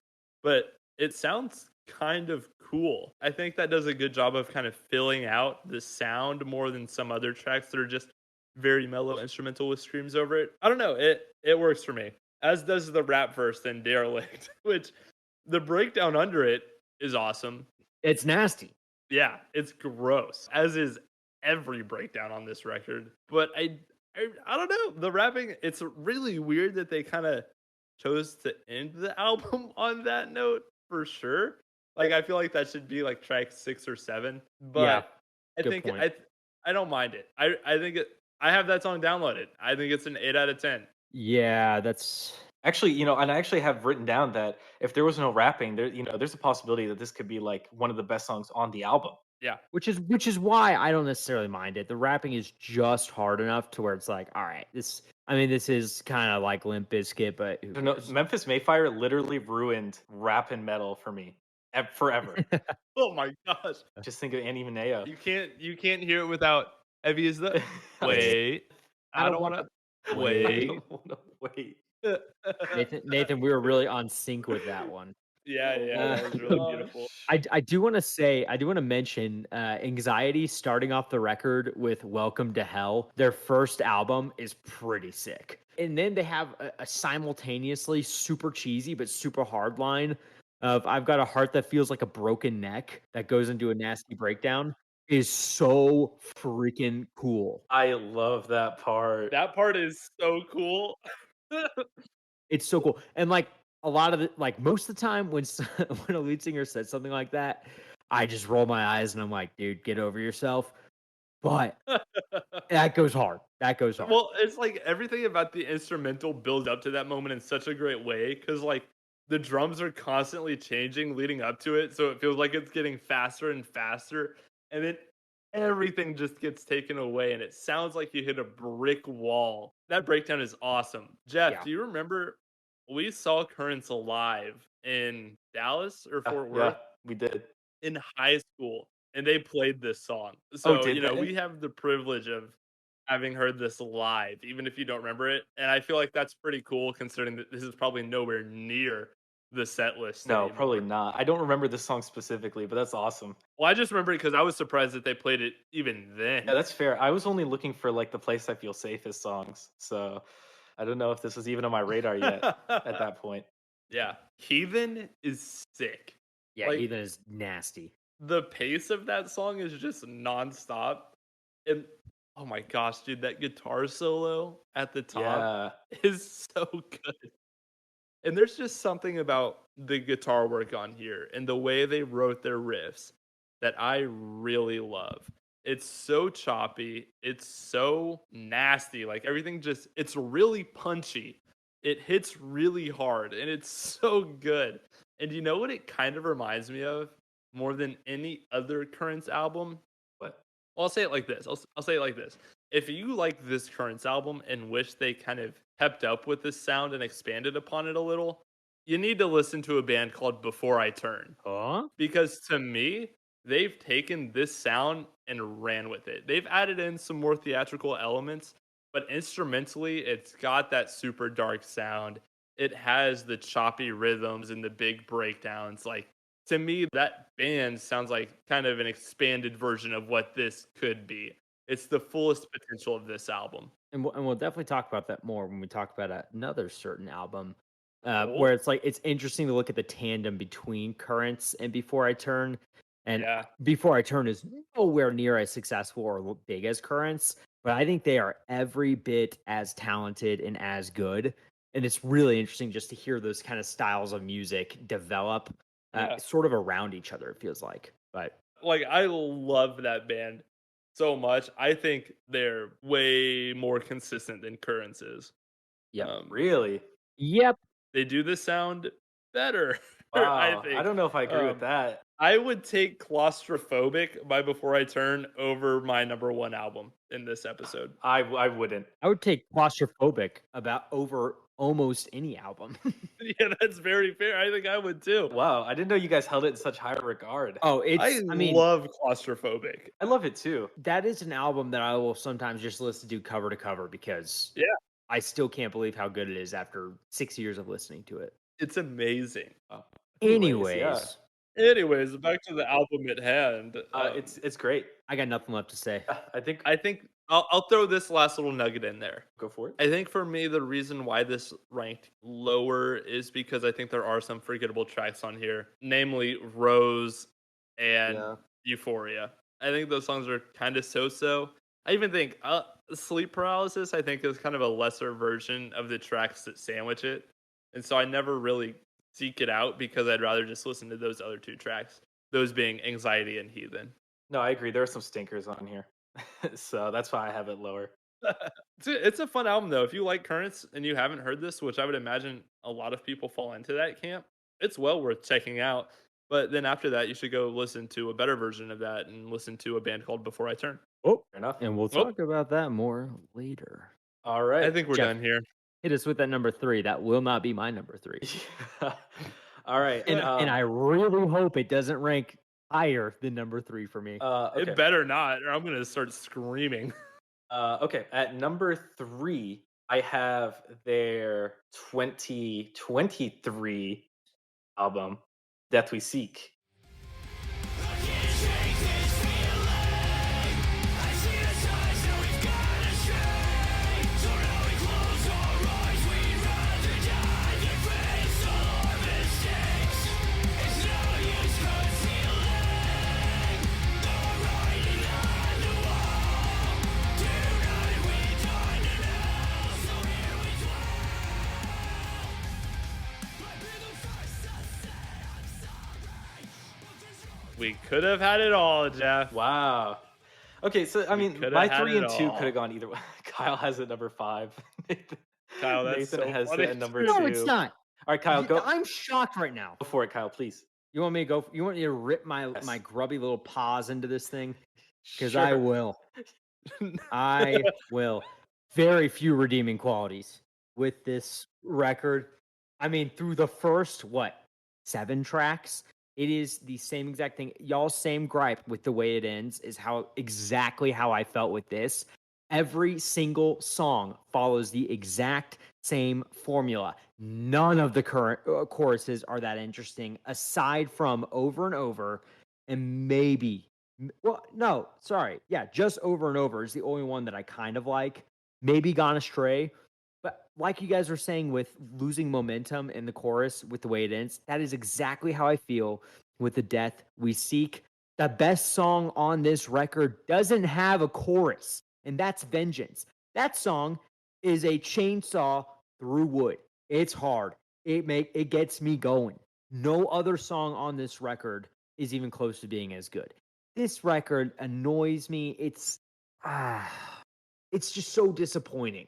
but it sounds kind of cool. I think that does a good job of kind of filling out the sound more than some other tracks that are just very mellow instrumental with screams over it. I don't know. It works for me. As does the rap verse in Derelict, which the breakdown under it is awesome. It's nasty. Yeah, it's gross. As is every breakdown on this record. But I don't know. The rapping, it's really weird that they kind of chose to end the album on that note for sure. Like I feel like that should be like track 6 or 7. But Yeah, I good think point. I don't mind it. I think I have that song downloaded. I think it's an 8 out of 10. Yeah, that's Actually, and I actually have written down that if there was no rapping, there's a possibility that this could be like one of the best songs on the album. Yeah. which is why I don't necessarily mind it. The rapping is just hard enough to where it's like, all right, this is kind of like Limp Bizkit, but who No, cares? Memphis Mayfire literally ruined rap and metal for me forever. Oh my gosh. Just think of Andy Mineo. You can't hear it without heavy as the wait. I don't want to I wait. don't wanna wait. Nathan, we were really on sync with that one. Yeah, that was really beautiful. I do want to mention Anxiety starting off the record with Welcome to Hell. Their first album is pretty sick. And then they have a simultaneously super cheesy but super hard line of I've got a heart that feels like a broken neck that goes into a nasty breakdown is so freaking cool. I love that part. That part is so cool. It's so cool. And like a lot of like most of the time when when a lead singer says something like that, I just roll my eyes and I'm like, dude, get over yourself. But that goes hard. That goes hard. Well, it's like everything about the instrumental builds up to that moment in such a great way because like the drums are constantly changing leading up to it, so it feels like it's getting faster and faster, and then everything just gets taken away, and it sounds like you hit a brick wall. That breakdown is awesome. Jeff, Yeah. do you remember we saw Currents live in Dallas or Fort Worth Yeah, we did. in high school, and they played this song. So, did they? we have the privilege of having heard this live, even if you don't remember it. And I feel like that's pretty cool considering that this is probably nowhere near the set list. No, anymore. probably not. I don't remember this song specifically, but that's awesome. Well, I just remember it because I was surprised that they played it even then. Yeah, that's fair. I was only looking for like the place I feel safest songs. So I don't know if this was even on my radar yet at that point. Yeah. Heathen is sick. Yeah, Like- Heathen is nasty. The pace of that song is just nonstop. And oh my gosh, dude, that guitar solo at the top Yeah. is so good. And there's just something about the guitar work on here and the way they wrote their riffs that I really love. It's so choppy, it's so nasty. Like everything just it's really punchy. It hits really hard and it's so good. And you know what it kind of reminds me of more than any other Currents album? What? Well, I'll say it like this. I'll say it like this. If you like this Currents album and wish they kind of kept up with this sound and expanded upon it a little, you need to listen to a band called Before I Turn. Huh? Because to me, they've taken this sound and ran with it. They've added in some more theatrical elements, but instrumentally, it's got that super dark sound. It has the choppy rhythms and the big breakdowns. Like, to me, that band sounds like kind of an expanded version of what this could be. It's the fullest potential of this album. And we'll definitely talk about that more when we talk about another certain album, Cool. where it's like it's interesting to look at the tandem between Currents and Before I Turn. And Yeah. Before I Turn is nowhere near as successful or big as Currents, but I think they are every bit as talented and as good. And it's really interesting just to hear those kind of styles of music develop Yeah. sort of around each other, it feels like. But Like, I love that band so much. I think they're way more consistent than Currents is. yep. Really? Yep. They do the sound better, I Wow. I think. don't know if I agree with Um, that. I would take Claustrophobic by Before I Turn over my number one album in this episode. I wouldn't. I would take Claustrophobic about over almost any album. Yeah, that's very fair. I think I would too. Wow, I didn't know you guys held it in such high regard. Oh, I I mean, love Claustrophobic. I love it too. that is an album that I will sometimes just listen to cover to cover because Yeah, I still can't believe how good it is after 6 years of listening to it. it's amazing. Yeah. Anyways, back to the album at hand. It's great. I got nothing left to say. I think I think I'll throw this last little nugget in there. go for it. I think for me, the reason why this ranked lower is because I think there are some forgettable tracks on here, namely Rose and Yeah. Euphoria. I think those songs are kind of so-so. I even think Sleep Paralysis, I think, is kind of a lesser version of the tracks that sandwich it. And so I never really seek it out because I'd rather just listen to those other two tracks, those being Anxiety and Heathen. No, I agree. There are some stinkers on here. So that's why I have it lower. It's a fun album though. If you like Currents and you haven't heard this, which I would imagine a lot of people fall into that camp, it's well worth checking out. But then after that, you should go listen to a better version of that and listen to a band called Before I Turn. Oh, Fair enough. and we'll Oh. talk about that more later. All right. I think we're Jeff. done here. Hit us with that number 3. That will not be my number 3. All right. And I really hope it doesn't rank higher than number 3 for me. okay. It better not, or I'm gonna start screaming. Okay. At number 3, I have their 2023 album, Death We Seek. We could have had it all, Jeff. Wow. Okay, so I mean, coulda my had 3 it and 2 all. could have gone either way. Kyle has it at number 5. Kyle, that's Nathan so has funny. it at number no, 2. it's not. All right, Kyle, go I'm shocked right now. for it, Kyle, please. You want me to go? You want me to rip my Yes. my grubby little paws into this thing? Because Sure. I will. I will. Very few redeeming qualities with this record. I mean, through the first 7 tracks, it is the same exact thing. Y'all's same gripe with the way it ends is exactly how I felt with this. Every single song follows the exact same formula. None of the current choruses are that interesting, aside from Over and Over, and maybe. Well, no, sorry. Yeah, just Over and Over is the only one that I kind of like. Maybe Gone Astray. But like you guys were saying with losing momentum in the chorus with the way it ends, that is exactly how I feel with The Death We Seek. The best song on this record doesn't have a chorus, and that's Vengeance. That song is a chainsaw through wood. It's hard. It gets me going. No other song on this record is even close to being as good. This record annoys me. It's just so disappointing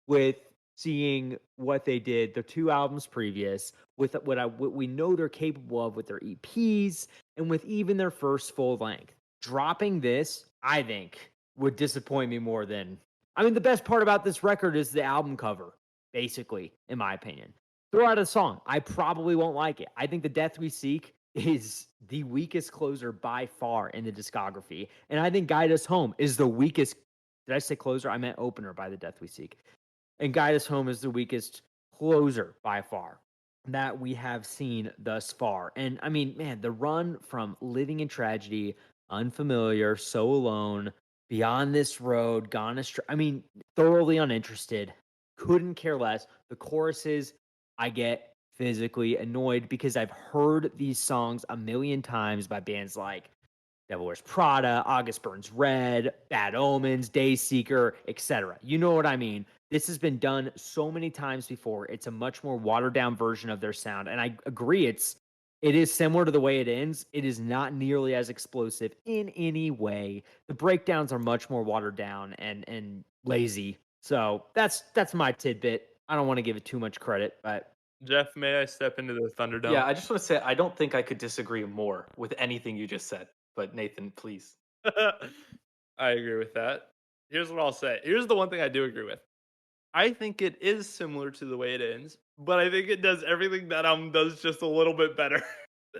with seeing what they did the 2 albums previous, with what we know they're capable of with their EPs and with even their first full length. Dropping this, I think, would disappoint me more than. I mean, the best part about this record is the album cover, basically, in my opinion. Throw out a song. I probably won't like it. I think The Death We Seek is the weakest closer by far in the discography. And I think Guide Us Home is the weakest. Did I say closer? I meant opener by The Death We Seek. And Guide Us Home is the weakest closer by far that we have seen thus far. And I mean, man, the run from Living in Tragedy, Unfamiliar, So Alone, Beyond This Road, Gone Astray. I mean, thoroughly uninterested. Couldn't care less. The choruses, I get physically annoyed because I've heard these songs a million times by bands like Devil Wears Prada, August Burns Red, Bad Omens, Dayseeker, etc. You know what I mean? This has been done so many times before. It's a much more watered down version of their sound. And I agree, it is similar to the way it ends. It is not nearly as explosive in any way. The breakdowns are much more watered down and lazy. So that's my tidbit. I don't want to give it too much credit, but Jeff, may I step into the Thunderdome? Yeah, I just want to say I don't think I could disagree more with anything you just said. But Nathan, please. I agree with that. Here's what I'll say. Here's the one thing I do agree with. I think it is similar to the way it ends, but I think it does everything that album does just a little bit better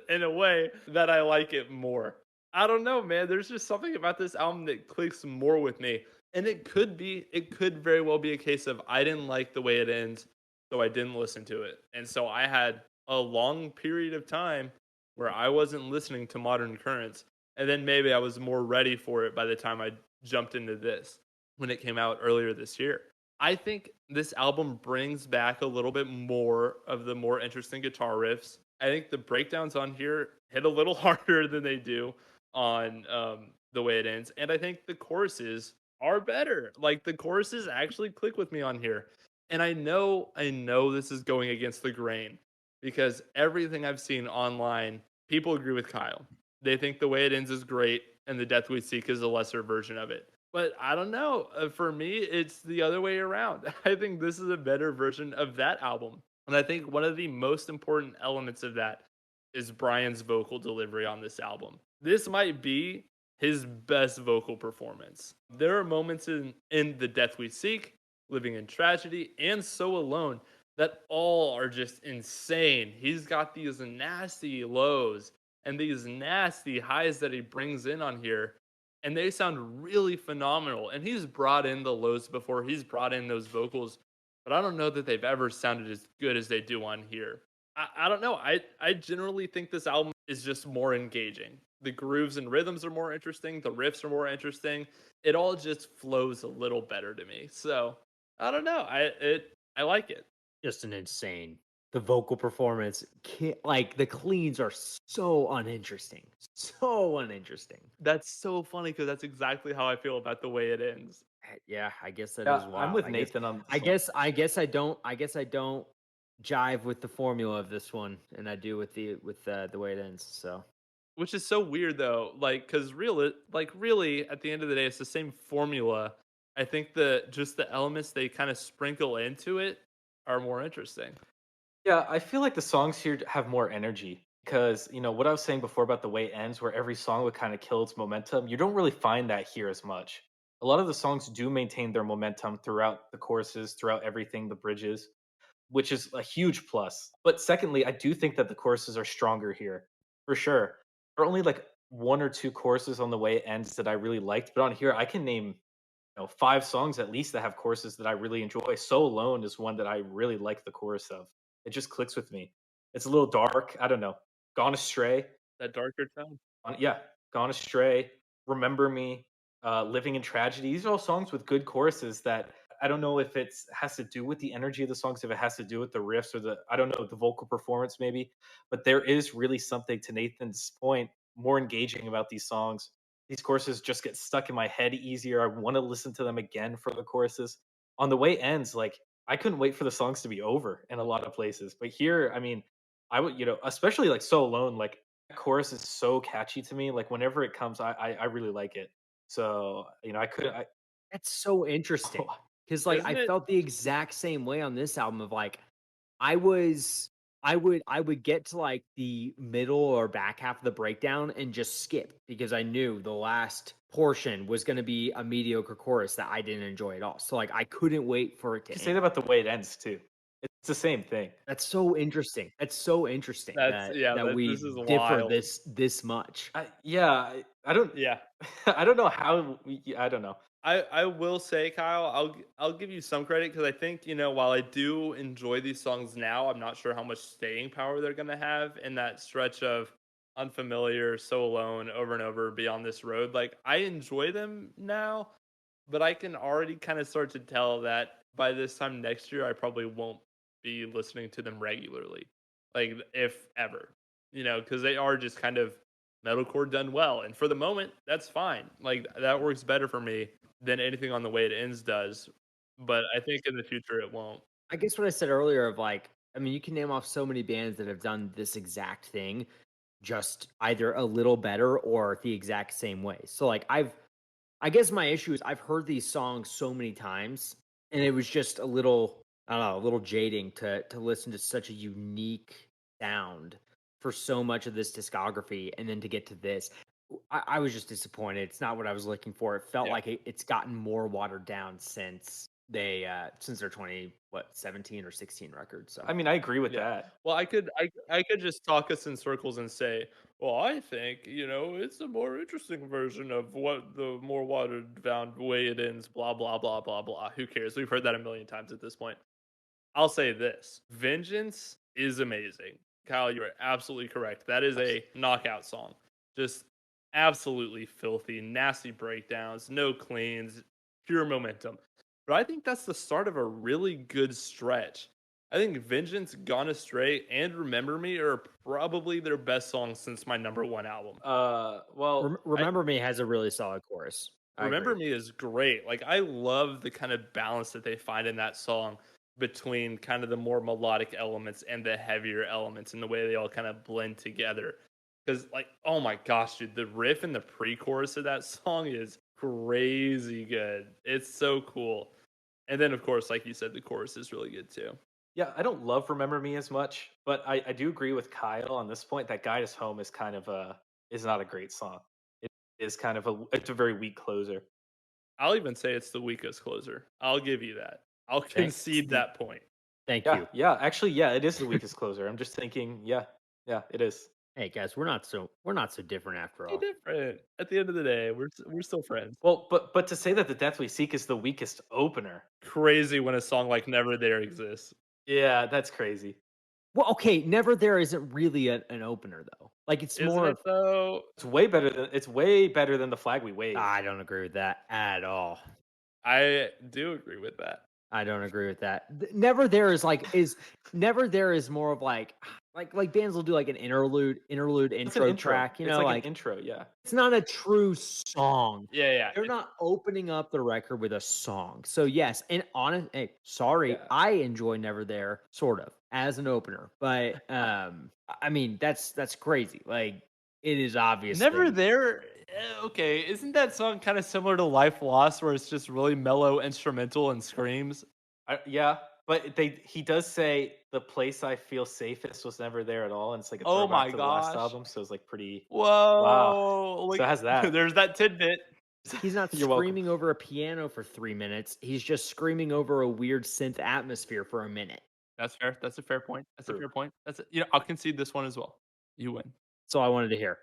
in a way that I like it more. I don't know, man. There's just something about this album that clicks more with me. And it could very well be a case of I didn't like the way it ends, so I didn't listen to it. And so I had a long period of time where I wasn't listening to Modern Currents. And then maybe I was more ready for it by the time I jumped into this when it came out earlier this year. I think this album brings back a little bit more of the more interesting guitar riffs. I think the breakdowns on here hit a little harder than they do on the way it ends. And I think the choruses are better. Like the choruses actually click with me on here. And I know this is going against the grain because everything I've seen online, people agree with Kyle. They think the way it ends is great and the death we seek is a lesser version of it. But I don't know. For me, it's the other way around. I think this is a better version of that album. And I think one of the most important elements of that is Brian's vocal delivery on this album. This might be his best vocal performance. There are moments in The Death We Seek, Living in Tragedy, and So Alone that all are just insane. He's got these nasty lows and these nasty highs that he brings in on here, and they sound really phenomenal. And he's brought in the lows before, he's brought in those vocals, but I don't know that they've ever sounded as good as they do on here. I don't know. I generally think this album is just more engaging. The grooves and rhythms are more interesting. The riffs are more interesting. It all just flows a little better to me. So I don't know. I like it. just an insane. The vocal performance, like the cleans are so uninteresting, so uninteresting. That's so funny because that's exactly how I feel about the way it ends. Yeah, I guess that Yeah, is wild. I'm with I Nathan on this I one. guess I guess I don't. I guess I don't jive with the formula of this one, and I do with the way it ends. So Which is so weird though, like because really at the end of the day, it's the same formula. I think just the elements they kind of sprinkle into it are more interesting. Yeah, I feel like the songs here have more energy because, what I was saying before about the way it ends, where every song would kind of kill its momentum. You don't really find that here as much. A lot of the songs do maintain their momentum throughout the choruses, throughout everything, the bridges, which is a huge plus. But secondly, I do think that the choruses are stronger here, for sure. There are only like one or two choruses on the way it ends that I really liked, but on here I can name 5 songs at least that have choruses that I really enjoy. So Alone is one that I really like the chorus of. It just clicks with me. It's a little dark. I don't know. Gone Astray. That darker tone. Yeah. Gone Astray. Remember Me. Living in Tragedy. These are all songs with good choruses that I don't know if it's has to do with the energy of the songs, if it has to do with the riffs or I don't know, the vocal performance maybe. But there is really something, to Nathan's point, more engaging about these songs. These choruses just get stuck in my head easier. I want to listen to them again for the choruses. On the way it ends, like I couldn't wait for the songs to be over in a lot of places. But here, I mean, I would, especially like So Alone, like that chorus is so catchy to me. Like whenever it comes, I really like it. So, that's so interesting because like I Isn't it? felt the exact same way on this album. Of like I was I would get to like the middle or back half of the breakdown and just skip because I knew the last portion was going to be a mediocre chorus that I didn't enjoy at all. So like I couldn't wait for it you to say that end. about the way it ends too. It's the same thing. That's so interesting. That's so interesting That's that yeah. This we is differ wild. this much. I don't Yeah. I don't know how I don't know. I will say, Kyle, I'll give you some credit because I think while I do enjoy these songs now, I'm not sure how much staying power they're gonna have in that stretch of unfamiliar, so alone, over and over, beyond this road. Like I enjoy them now, but I can already kind of start to tell that by this time next year, I probably won't be listening to them regularly, like if ever, because they are just kind of metalcore done well. And for the moment, that's fine. Like that works better for me than anything on The Way It Ends does. But I think in the future it won't. I guess what I said earlier of like, I mean, you can name off so many bands that have done this exact thing, just either a little better or the exact same way. So like I guess my issue is I've heard these songs so many times, and it was just a little, I don't know, a little jading to listen to such a unique sound for so much of this discography, and then to get to this, I was just disappointed. It's not what I was looking for. It felt like it's gotten more watered down since their 17 or 16 record. So I mean, I agree with that. Well, I could just talk us in circles and say, well, I think, it's a more interesting version of what the more watered down Way It Ends, blah, blah, blah, blah, blah. Who cares? We've heard that a million times at this point. I'll say this. Vengeance is amazing. Kyle, you are absolutely correct. That is a knockout song. Just absolutely filthy, nasty breakdowns, no cleans, pure momentum. But I think that's the start of a really good stretch. I think Vengeance, Gone Astray, and Remember Me are probably their best songs since my number one album. Well, Remember Me has a really solid chorus. Remember Me is great. Like, I love the kind of balance that they find in that song between kind of the more melodic elements and the heavier elements and the way they all kind of blend together. Because, like, oh my gosh, dude, the riff and the pre-chorus of that song is crazy good. It's so cool. And then, of course, like you said, the chorus is really good too. Yeah, I don't love Remember Me as much, but I do agree with Kyle on this point that Guide Us Home is kind of is not a great song. It is kind of it's a very weak closer. I'll even say it's the weakest closer. I'll give you that. I'll concede that point. Thank you. Yeah, actually, yeah, it is the weakest closer. I'm just thinking, yeah, it is. Hey guys, we're not so different after all. We're different. At the end of the day, we're still friends. Well, but to say that The Death We Seek is the weakest opener, crazy when a song like Never There exists. Yeah, that's crazy. Well, okay, Never There isn't really an opener though. Like it's more it, though? It's way better than The Flag We Wave. I don't agree with that at all. I do agree with that. I don't agree with that. Never There is Never There is more of like bands will do like an interlude intro track, it's like an intro, yeah. It's not a true song. Yeah. They're not opening up the record with a song. So yes, and I enjoy Never There sort of as an opener, but I mean that's crazy. Like it is obvious. Never There. Okay, isn't that song kind of similar to Life Lost, where it's just really mellow instrumental and screams? Yeah, but he does say the place I feel safest was never there at all, and it's like a oh my gosh, to the last album, so it's like pretty. Whoa! Wow. Like, so it has that. There's that tidbit. He's not screaming over a piano for 3 minutes. He's just screaming over a weird synth atmosphere for a minute. That's fair. That's a fair point. That's a fair point. I'll concede this one as well. You win. That's all I wanted to hear.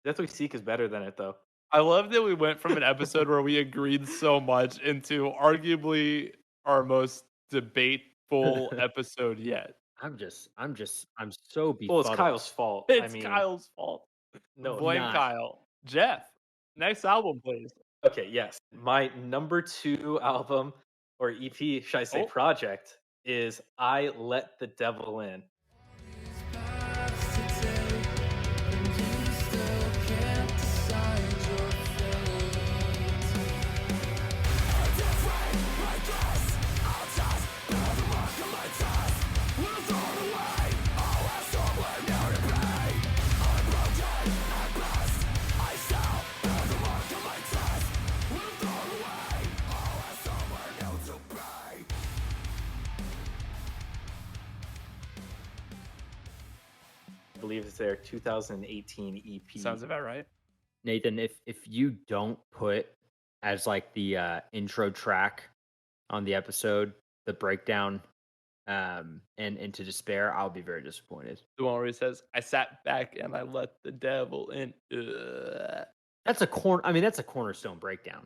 Death We Seek is better than it, though. I love that we went from an episode where we agreed so much into arguably our most debateful episode yet. I'm so befuddled. Well, it's Kyle's fault. Kyle's fault. No, blame Kyle. Jeff, next album, please. Okay, yes. My number 2 album, or EP, should I say project, is I Let the Devil In. I believe it's their 2018 EP. Sounds about right. Nathan, if you don't put as like the intro track on the episode the breakdown and Into Despair, I'll be very disappointed. The one where he says, "I sat back and I let the devil in." That's a cornerstone breakdown.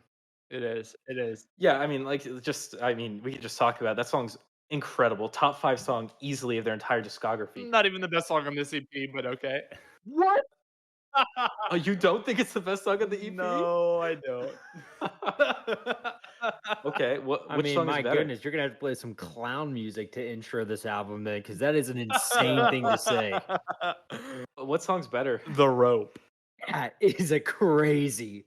It is. It is. Yeah, I mean, we could just talk about that song's incredible. Top 5 song easily of their entire discography. Not even the best song on this EP, but okay. What? Oh, you don't think it's the best song on the EP? No, I don't. Okay, which song is my better? goodness, you're gonna have to play some clown music to intro this album then, because that is an insane thing to say. What song's better? The Rope. That is a crazy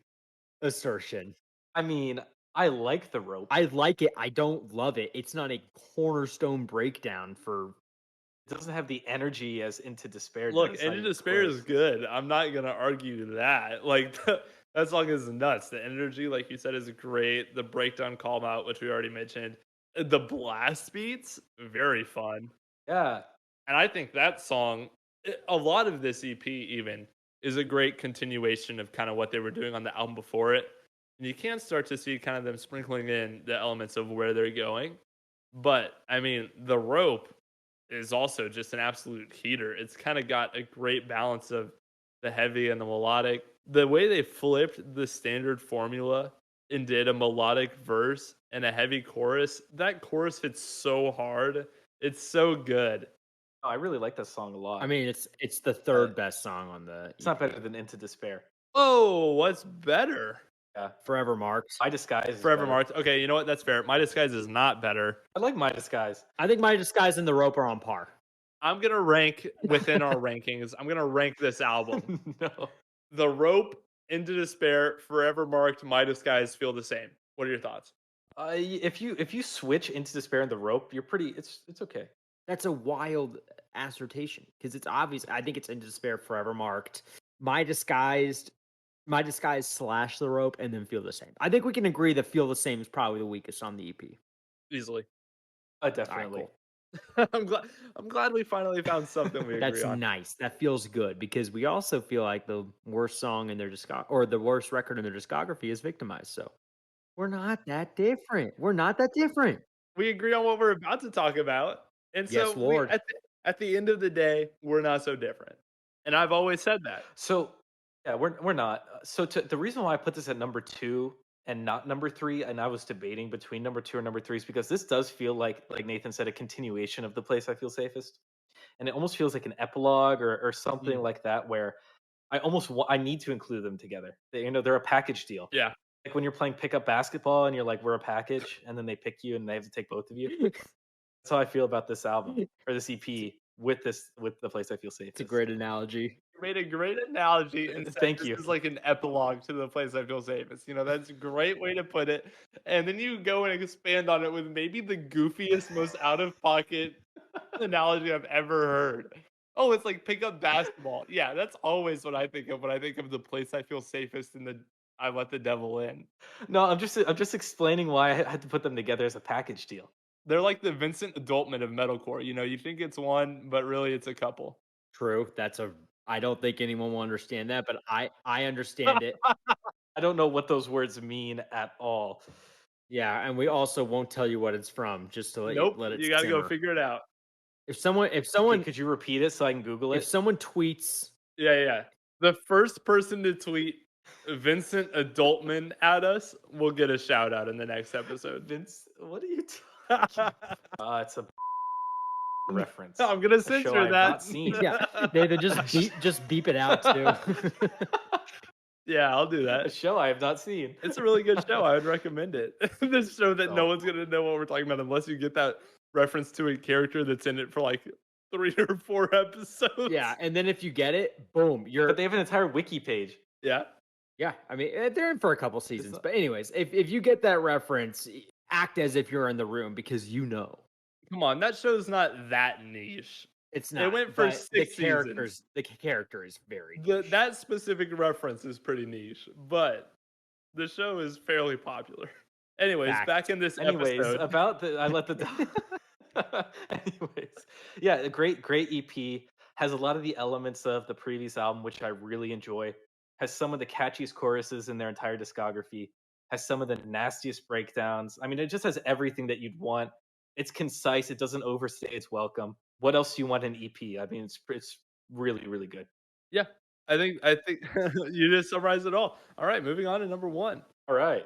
assertion. I mean, I like the rope. I like it. I don't love it. It's not a cornerstone breakdown for. It doesn't have the energy as Into Despair. Look, It's not Into even Despair is close. good. I'm not gonna argue that. Like that song is nuts. The energy, like you said, is great. The breakdown call out, which we already mentioned. The blast beats, very fun. Yeah. And I think that song, a lot of this EP even is a great continuation of kind of what they were doing on the album before it. And you can start to see kind of them sprinkling in the elements of where they're going. But I mean, the rope is also just an absolute heater. It's kind of got a great balance of the heavy and the melodic. The way they flipped the standard formula and did a melodic verse and a heavy chorus, that chorus hits so hard. It's so good. Oh, I really like that song a lot. I mean, it's the third best song on the. it's not better than Into Despair. Oh, what's better? Yeah. Forever Marked. My Disguise is Forever better. Marked. Okay, you know what? That's fair. My Disguise is not better. I like My Disguise. I think My Disguise and The Rope are on par. I'm gonna rank within our rankings. I'm gonna rank this album. No. The Rope, Into Despair, Forever Marked, My Disguise feel the same. What are your thoughts? If you switch Into Despair and the rope, you're pretty. It's okay. That's a wild assertion because it's obvious. I think it's Into Despair, Forever Marked, My Disguise slash The Rope, and then Feel the Same. I think we can agree that Feel the Same is probably the weakest on the EP. Easily. Definitely. I'm glad we finally found something we agree That's on. nice. That feels good because we also feel like the worst song in their or the worst record in their discography is Victimized. So we're not that different. We're not that different. We agree on what we're about to talk about. And so Yes, Lord. at the end of the day, we're not so different. And I've always said that. So yeah, we're not. So the reason why I put this at number 2 and not number 3, and I was debating between number 2 and number 3, is because this does feel like Nathan said, a continuation of The Place I Feel Safest, and it almost feels like an epilogue or something like that, where I need to include them together. They're a package deal. Yeah. Like when you're playing pickup basketball and you're like, we're a package, and then they pick you and they have to take both of you. That's how I feel about this album or this EP with The Place I Feel Safest. It's a great analogy. You made a great analogy and said Thank this you. is like an epilogue to The Place I Feel Safest. That's a great way to put it. And then you go and expand on it with maybe the goofiest, most out of pocket analogy I've ever heard. Oh, it's like pick up basketball. Yeah, that's always what I think of when I think of The Place I Feel Safest and I Let the Devil In. No, I'm just explaining why I had to put them together as a package deal. They're like the Vincent Adultman of metalcore. You think it's one, but really it's a couple. True. I don't think anyone will understand that, but I understand it. I don't know what those words mean at all. Yeah, and we also won't tell you what it's from, just to let it you gotta go simmer. figure it out. If someone Okay, could you repeat it so I can Google it? if someone tweets Yeah. The first person to tweet Vincent Adultman at us will get a shout out in the next episode. Vince, what are you talking about? It's a reference. I'm gonna A show censor I've that. not seen. yeah, Nathan, just beep it out too. Yeah, I'll do A that. show I have not seen. It's a really good show. I would recommend it. This show that no Oh. one's gonna know what we're talking about unless you get that reference to a character that's in it for like 3 or 4 episodes. Yeah, and then if you get it, boom, But they have an entire wiki page. Yeah. Yeah, I mean, they're in for a couple seasons. not- But anyways, if you get that reference, act as if you're in the room because you know. Come on, that show's not that niche. It's not. went for but 6 seasons. The character is very That specific reference is pretty niche, but the show is fairly popular. Anyways, Fact. back in this Anyways, episode. about the I let the anyways, yeah, a great EP, has a lot of the elements of the previous album, which I really enjoy. Has some of the catchiest choruses in their entire discography. Has some of the nastiest breakdowns. I mean, it just has everything that you'd want. It's concise. It doesn't overstay its welcome. What else do you want in an EP? I mean, it's really, really good. Yeah, I think you just summarized it all. All right, moving on to number 1. All right.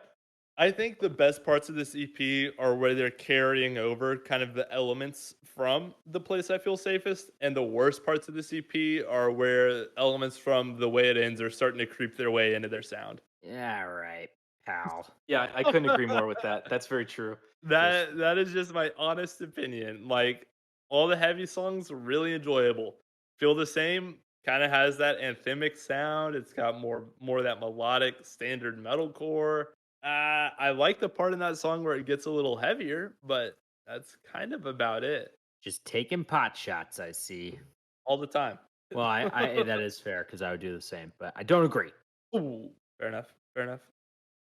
I think the best parts of this EP are where they're carrying over kind of the elements from The Place I Feel Safest, and the worst parts of this EP are where elements from The Way It Ends are starting to creep their way into their sound. Yeah, right, pal. Yeah, I couldn't agree more with that. That's very true. That is just my honest opinion. Like, all the heavy songs are really enjoyable. Feel the Same kind of has that anthemic sound. It's got more of that melodic standard metalcore. I like the part in that song where it gets a little heavier, but that's kind of about it. Just taking pot shots, I see. All the time. Well, I that is fair because I would do the same, but I don't agree. Ooh, fair enough. Fair enough.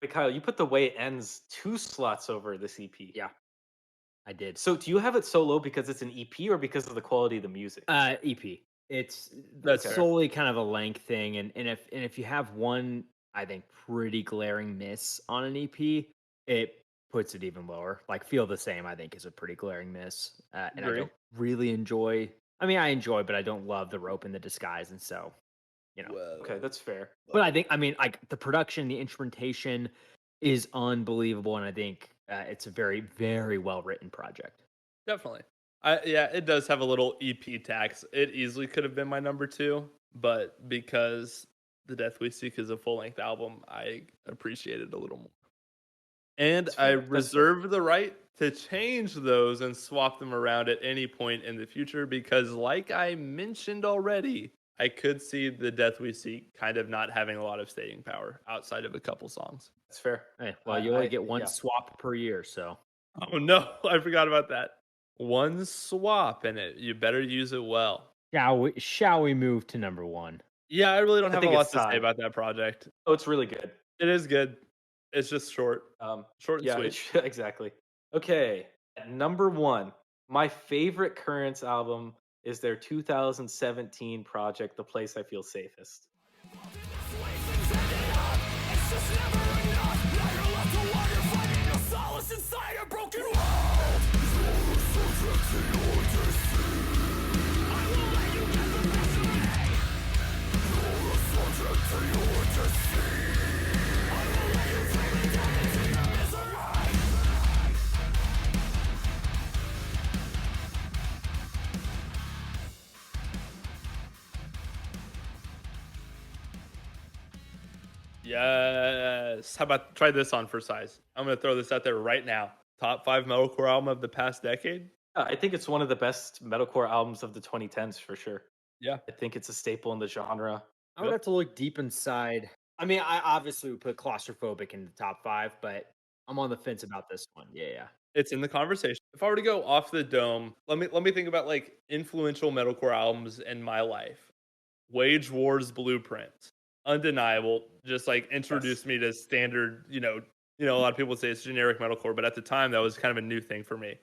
Wait, Kyle, you put The Way It Ends 2 slots over this EP. Yeah, I did. So do you have it so low because it's an EP or because of the quality of the music? EP. It's That's fair. solely kind of a length thing, and if you have one, I think pretty glaring miss on an EP, it puts it even lower. Like Feel the Same, I think is a pretty glaring miss, and I Agree. don't really enjoy. I mean, I enjoy, but I don't love the Rope and the Disguise, and so Whoa. Okay, that's fair. But I mean, like the production, the instrumentation is unbelievable, and I think it's a very, very well written project. Definitely. Yeah, it does have a little EP tax. It easily could have been my number 2, but because The Death We Seek is a full length album, I appreciate it a little more. And That's I fair. That's fair. reserve the right to change those and swap them around at any point in the future because, like I mentioned already, I could see The Death We Seek kind of not having a lot of staying power outside of a couple songs. That's fair. Hey, well, you only I- get one yeah. swap per year, so Oh no, I forgot about that. One swap in it. You better use it well. shall we move to number 1? Yeah, I really don't I have a think lot it's to say time. about that project. Oh, it's really good. It is good. It's just short. Short and Yeah, sweet. exactly. Okay, at number 1, my favorite Currents album is their 2017 project, The Place I Feel Safest. Yes. How about try this on for size? I'm gonna throw this out there right now. Top 5 metalcore album of the past decade. I think it's one of the best metalcore albums of the 2010s for sure. Yeah. I think it's a staple in the genre. I would have to look deep inside. I mean, I obviously would put Claustrophobic in the top 5, but I'm on the fence about this one. Yeah. It's in the conversation. If I were to go off the dome, let me think about like influential metalcore albums in my life. Wage War's Blueprint. Undeniable. Just like introduced me to standard, a lot of people say it's generic metalcore, but at the time that was kind of a new thing for me.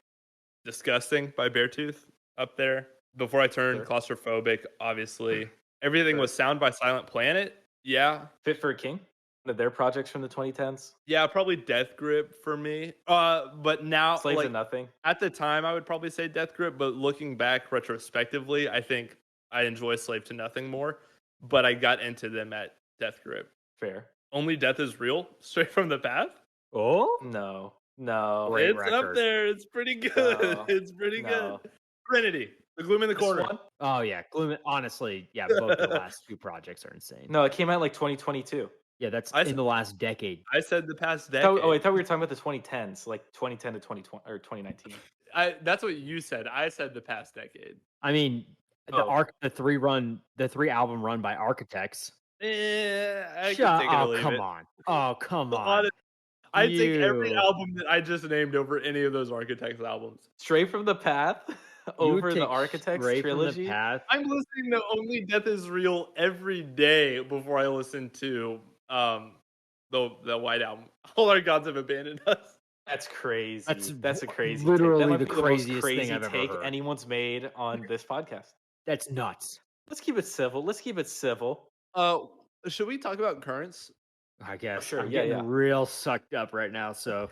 Disgusting by Beartooth up there. Before I turned Claustrophobic, obviously. Everything was Sound by Silent Planet. Yeah. Fit for a King? One of their projects from the 2010s? Yeah, probably Death Grip for me. But now Slaves of Nothing? At the time I would probably say Death Grip, but looking back retrospectively, I think I enjoy Slave to Nothing more. But I got into them at Death Grip. Fair. Only Death is Real, Straight from the Path. Oh? No. Great It's up record. there. It's pretty good. No. It's pretty No. good. Trinity, The Gloom in the This Corner. one? Oh yeah, Gloom. Honestly, yeah, both the last 2 projects are insane. No, it came out like 2022. Yeah, that's I in s- the last decade. I said the past I decade. thought we were talking about the 2010s, like 2010 to 2020 or 2019. That's what you said. I said the past decade. I mean, Oh. the 3 album run by Architects. I can Shut take it or up! leave Come it. on! Oh come on! Honest- I'd take every You- album that I just named over any of those Architects albums. Straight from the Path You would over the take Architects Stray from the trilogy. Path. I'm listening to Only Death Is Real every day before I listen to the White Album. All Our Gods Have Abandoned Us. That's crazy. That's That's a crazy literally take. That might the be most craziest crazy thing I've ever take heard. anyone's made on this podcast. That's nuts. Let's keep it civil. Let's keep it civil. Should we talk about Currents? I guess. sure, I'm yeah, getting yeah. real sucked up right now. So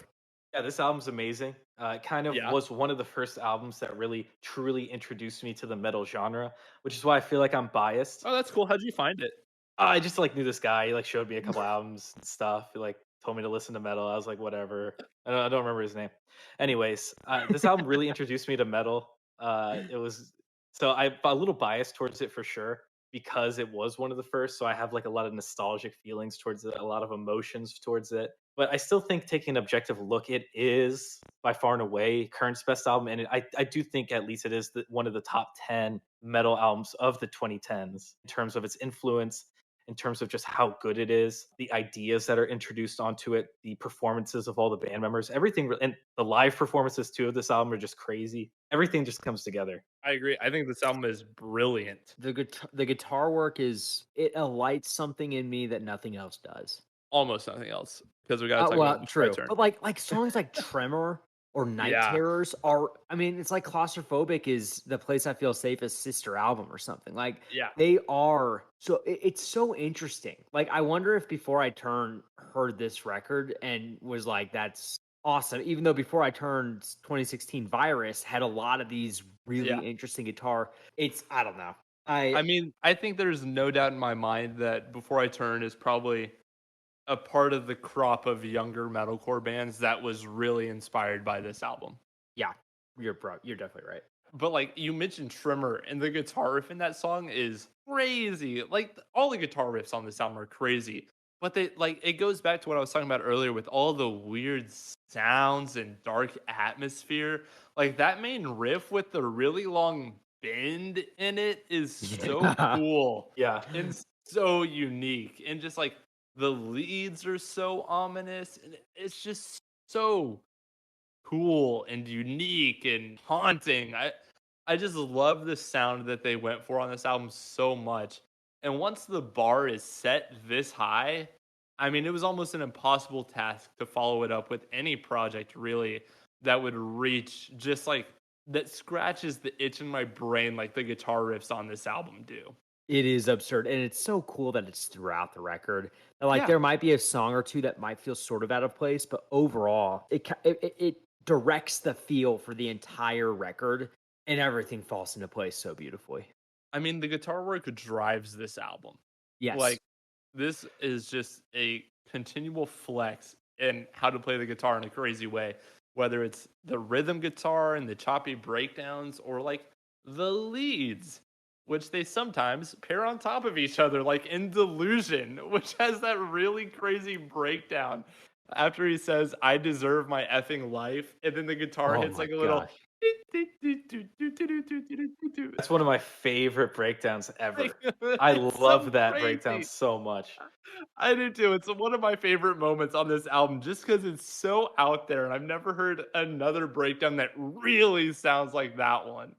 Yeah, this album's amazing. It kind of Yeah. was one of the first albums that really, truly introduced me to the metal genre, which is why I feel like I'm biased. Oh, that's cool. How'd you find it? I just like knew this guy. He like showed me a couple albums and stuff. He like told me to listen to metal. I was like, whatever. I don't remember his name. Anyways, this album really introduced me to metal. It was so I'm a little biased towards it for sure because it was one of the first. So I have like a lot of nostalgic feelings towards it, a lot of emotions towards it. But I still think taking an objective look, it is by far and away Current's best album. And I do think at least it is one of the top 10 metal albums of the 2010s in terms of its influence, in terms of just how good it is, the ideas that are introduced onto it, the performances of all the band members, everything, and the live performances too of this album are just crazy. Everything just comes together. I agree. I think this album is brilliant. The guitar work it alights something in me that nothing else does. Almost nothing else because we got to talk Well, about My true, Turn. but like songs like Tremor or Night Yeah. Terrors are. I mean, it's like Claustrophobic is the Place I Feel Safest sister album or something. Like Yeah. they are. So it's so interesting. Like I wonder if Before I Turn heard this record and was like, "That's awesome." Even though Before I Turned 2016 Virus had a lot of these really interesting guitar. I don't know. I mean, I think there's no doubt in my mind that Before I Turn is probably a part of the crop of younger metalcore bands that was really inspired by this album. Yeah, you're definitely right. But like you mentioned Tremor, and the guitar riff in that song is crazy. Like all the guitar riffs on this album are crazy. But it goes back to what I was talking about earlier with all the weird sounds and dark atmosphere. Like that main riff with the really long bend in it is so cool. Yeah. And so unique. And just like the leads are so ominous. And it's just so cool and unique and haunting. I just love the sound that they went for on this album so much. And once the bar is set this high, I mean, it was almost an impossible task to follow it up with any project really that would reach just like that scratches the itch in my brain like the guitar riffs on this album do. It is absurd, and it's so cool that it's throughout the record. And like there might be a song or two that might feel sort of out of place, but overall, it directs the feel for the entire record, and everything falls into place so beautifully. I mean, the guitar work drives this album. Yes, Like this is just a continual flex in how to play the guitar in a crazy way, whether it's the rhythm guitar and the choppy breakdowns or like the leads, which they sometimes pair on top of each other, like in Delusion, which has that really crazy breakdown after he says, "I deserve my effing life," and then the guitar hits like a little. gosh. That's one of my favorite breakdowns ever. Like, I it's love so that breakdown crazy. so much. I do too. It's one of my favorite moments on this album just because it's so out there and I've never heard another breakdown that really sounds like that one.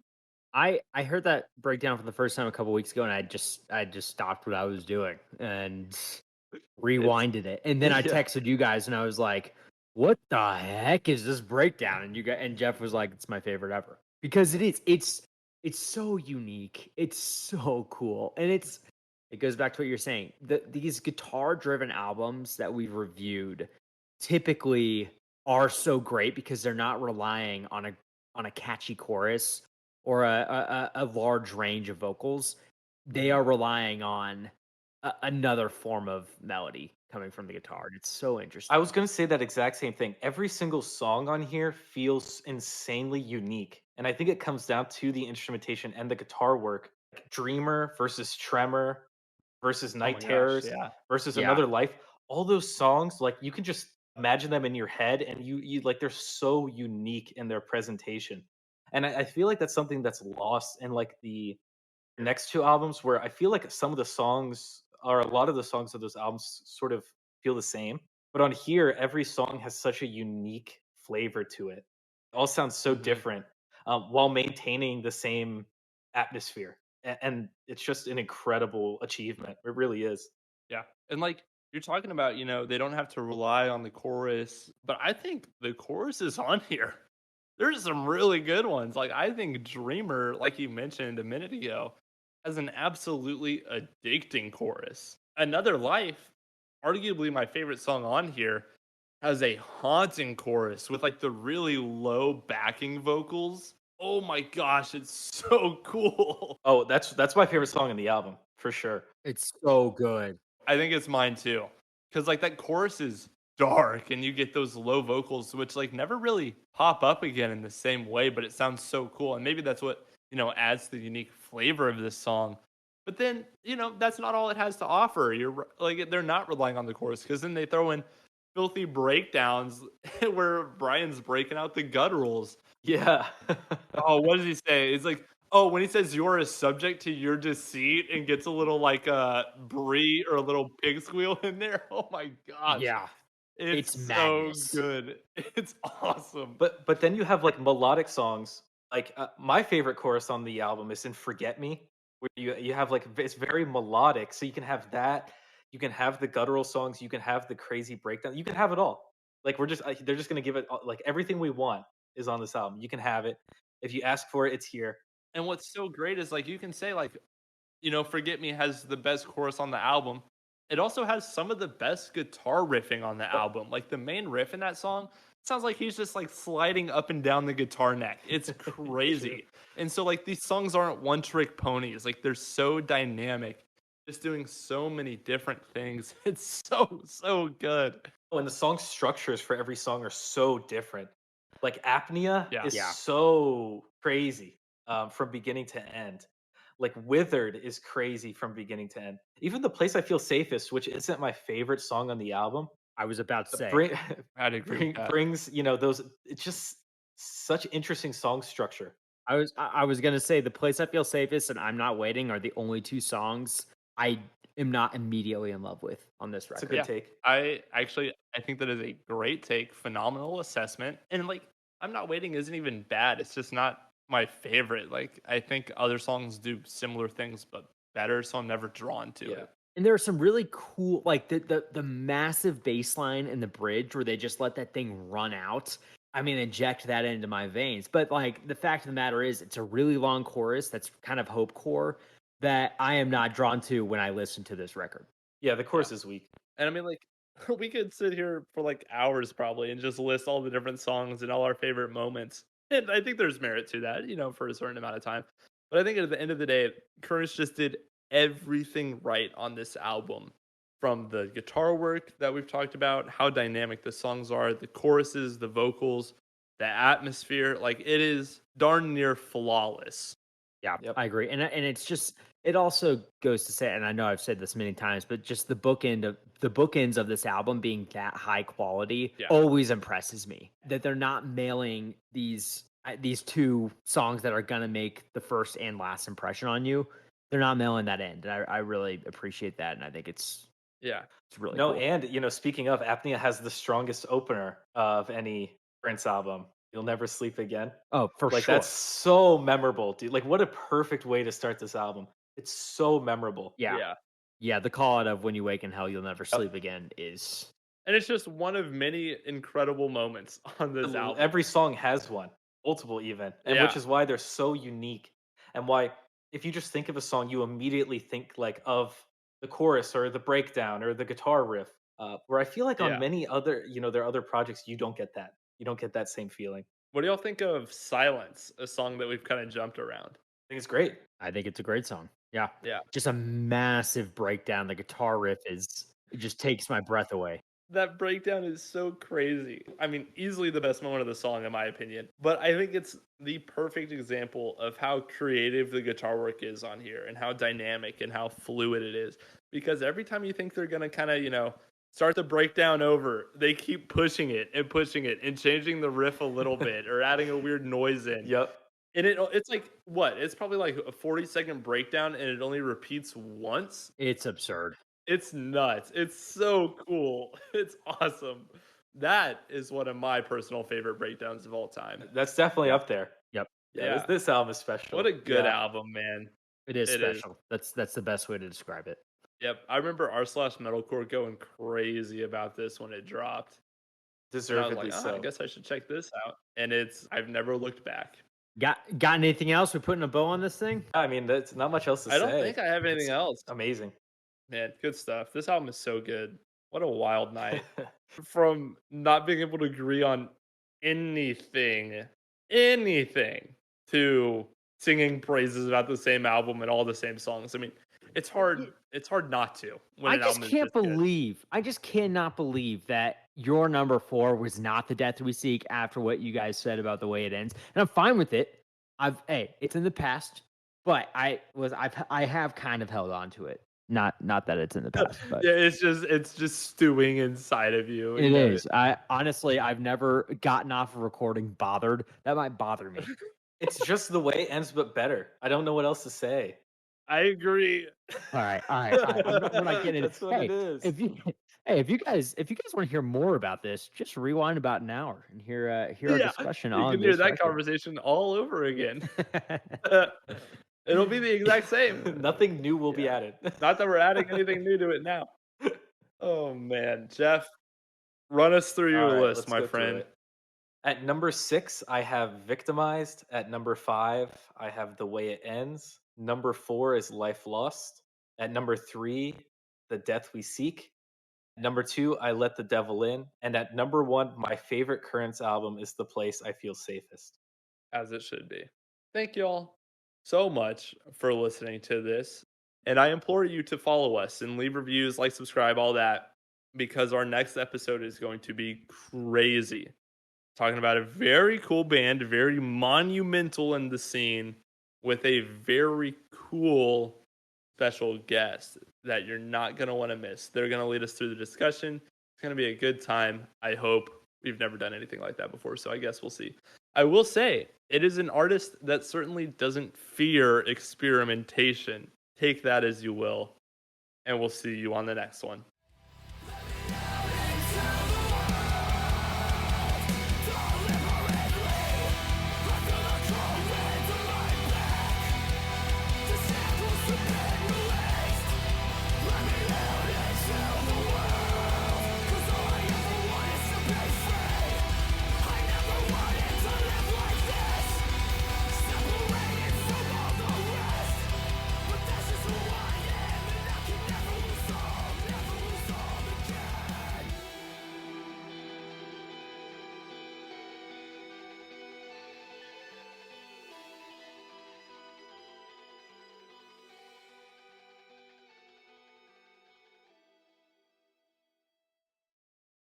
I heard that breakdown for the first time a couple weeks ago, and I just stopped what I was doing and rewinded it, and then I texted you guys, and I was like, "What the heck is this breakdown?" And Jeff was like, "It's my favorite ever," because it's so unique, it's so cool, and it goes back to what you're saying. These guitar driven albums that we've reviewed typically are so great because they're not relying on a catchy chorus or a large range of vocals. They are relying on another form of melody coming from the guitar. It's so interesting. I was going to say that exact same thing. Every single song on here feels insanely unique. And I think it comes down to the instrumentation and the guitar work. Like Dreamer versus Tremor versus Night Terrors versus Another Life. All those songs, like you can just imagine them in your head, and you like they're so unique in their presentation. And I feel like that's something that's lost in like the next two albums, where I feel like some of the songs or a lot of the songs of those albums sort of feel the same. But on here, every song has such a unique flavor to it. It all sounds so different while maintaining the same atmosphere. And it's just an incredible achievement. It really is. Yeah. And like you're talking about, they don't have to rely on the chorus, but I think the chorus is on here. There's some really good ones. Like I think Dreamer, like you mentioned a minute ago, has an absolutely addicting chorus. Another Life, arguably my favorite song on here, has a haunting chorus with like the really low backing vocals. Oh my gosh, it's so cool. Oh, that's my favorite song in the album, for sure. It's so good. I think it's mine too. Cause like that chorus is dark and you get those low vocals which like never really pop up again in the same way, but it sounds so cool. And maybe that's what, adds to the unique flavor of this song. But then, that's not all it has to offer. Like, they're not relying on the chorus because then they throw in filthy breakdowns where Brian's breaking out the gutturals. Yeah. Oh, what does he say? It's like, oh, when he says you're a subject to your deceit and gets a little like a brie or a little pig squeal in there. Oh my gosh. Yeah, It's it's so madness. good. It's awesome. But then you have like melodic songs. Like my favorite chorus on the album is in "Forget Me," where you have like it's very melodic. So you can have that. You can have the guttural songs. You can have the crazy breakdown. You can have it all. Like they're just gonna give it like everything we want is on this album. You can have it. If you ask for it, it's here. And what's so great is like you can say like, Forget Me has the best chorus on the album. It also has some of the best guitar riffing on the album. Like the main riff in that song sounds like he's just like sliding up and down the guitar neck. It's crazy. And so like these songs aren't one trick ponies. Like they're so dynamic, just doing so many different things. It's so good. Oh, and the song structures for every song are so different. Like Apnea Yeah. is Yeah. so crazy from beginning to end. Like Withered is crazy from beginning to end. Even The Place I Feel Safest, which isn't my favorite song on the album, I was about to say. I'd agree with that. brings those. It's just such interesting song structure. I was gonna say The Place I Feel Safest and I'm Not Waiting are the only two songs I am not immediately in love with on this It's a record. good take. I think that is a great take, phenomenal assessment. And like I'm Not Waiting isn't even bad. It's just not my favorite. Like I think other songs do similar things but better, so I'm never drawn to Yeah. it. And there are some really cool, like the massive bass line in the bridge where they just let that thing run out. I mean, inject that into my veins. But like the fact of the matter is, it's a really long chorus that's kind of hopecore that I am not drawn to when I listen to this record. Yeah, the chorus is weak. And I mean like we could sit here for like hours probably and just list all the different songs and all our favorite moments. And I think there's merit to that, for a certain amount of time. But I think at the end of the day, Curtis just did everything right on this album. From the guitar work that we've talked about, how dynamic the songs are, the choruses, the vocals, the atmosphere, like it is darn near flawless. Yeah, Yep. I agree. And it's just it also goes to say, and I know I've said this many times, but just the bookends of this album being that high quality Yeah. always impresses me. That they're not mailing these two songs that are gonna make the first and last impression on you. They're not mailing that in. And I really appreciate that, and I think it's Yeah. really No, cool. and speaking of, Apnea has the strongest opener of any Prince album. You'll Never Sleep Again. Oh, for Like sure. that's so memorable, dude. Like what a perfect way to start this album. It's so memorable. Yeah. Yeah, the call out of When You Wake in Hell, You'll Never Sleep Again is And it's just one of many incredible moments on this album. Every song has one, multiple even, and Yeah. which is why they're so unique, and why if you just think of a song, you immediately think like of the chorus or the breakdown or the guitar riff. Where I feel like Yeah. on many other, there are other projects you don't get that. You don't get that same feeling. What do y'all think of Silence, a song that we've kind of jumped around? I think it's great. I think it's a great song. Yeah. Yeah. Just a massive breakdown. The guitar riff it just takes my breath away. That breakdown is so crazy. I mean, easily the best moment of the song, in my opinion. But I think it's the perfect example of how creative the guitar work is on here and how dynamic and how fluid it is. Because every time you think they're going to kind of, start the breakdown over, they keep pushing it and changing the riff a little bit or adding a weird noise in. Yep. And it's like, what? It's probably like a 40-second breakdown and it only repeats once. It's absurd. It's nuts. It's so cool. It's awesome. That is one of my personal favorite breakdowns of all time. That's definitely up there. Yep. Yeah. This album is special. What a good Yeah. album, man. It is It is. special. That's the best way to describe it. Yep. I remember r/metalcore going crazy about this when it dropped. And I was Deservedly like, so. I guess I should check this out. And I've never looked back. Got anything else? We putting a bow on this thing? I mean, that's not much else to say. I don't think I have anything It's else. Amazing. Man, good stuff. This album is so good. What a wild night. From not being able to agree on anything, to singing praises about the same album and all the same songs. I mean, it's hard not to when I an just album is can't this good. believe. I just cannot believe that your number 4 was not The Death We Seek after what you guys said about the way it ends. And I'm fine with it. It's in the past. but I have kind of held on to it. Not that it's in the past, but Yeah, it's just stewing inside of you. it Yeah. is. I honestly, I've never gotten off a recording bothered. That might bother me. It's just the way it ends, but better. I don't know what else to say. I agree. All right. We're not getting into That's what it is. If you guys want to hear more about this, just rewind about an hour and hear our discussion You on can hear this that record. conversation all over again. It'll be the exact same. Nothing new will be added. Not that we're adding anything new to it now. Oh man, Jeff, run us through your All right, list, let's my go through friend. it. At number 6, I have Victimized. At number 5, I have The Way It Ends. Number 4 is Life Lost. At number 3, The Death We Seek. Number 2, I Let the Devil In. And at number 1, my favorite Currents album is The Place I Feel Safest. As it should be. Thank you all so much for listening to this. And I implore you to follow us and leave reviews, like, subscribe, all that, because our next episode is going to be crazy. Talking about a very cool band, very monumental in the scene, with a very cool special guest that you're not going to want to miss. They're going to lead us through the discussion. It's going to be a good time, I hope. We've never done anything like that before, so I guess we'll see. I will say, it is an artist that certainly doesn't fear experimentation. Take that as you will, and we'll see you on the next one.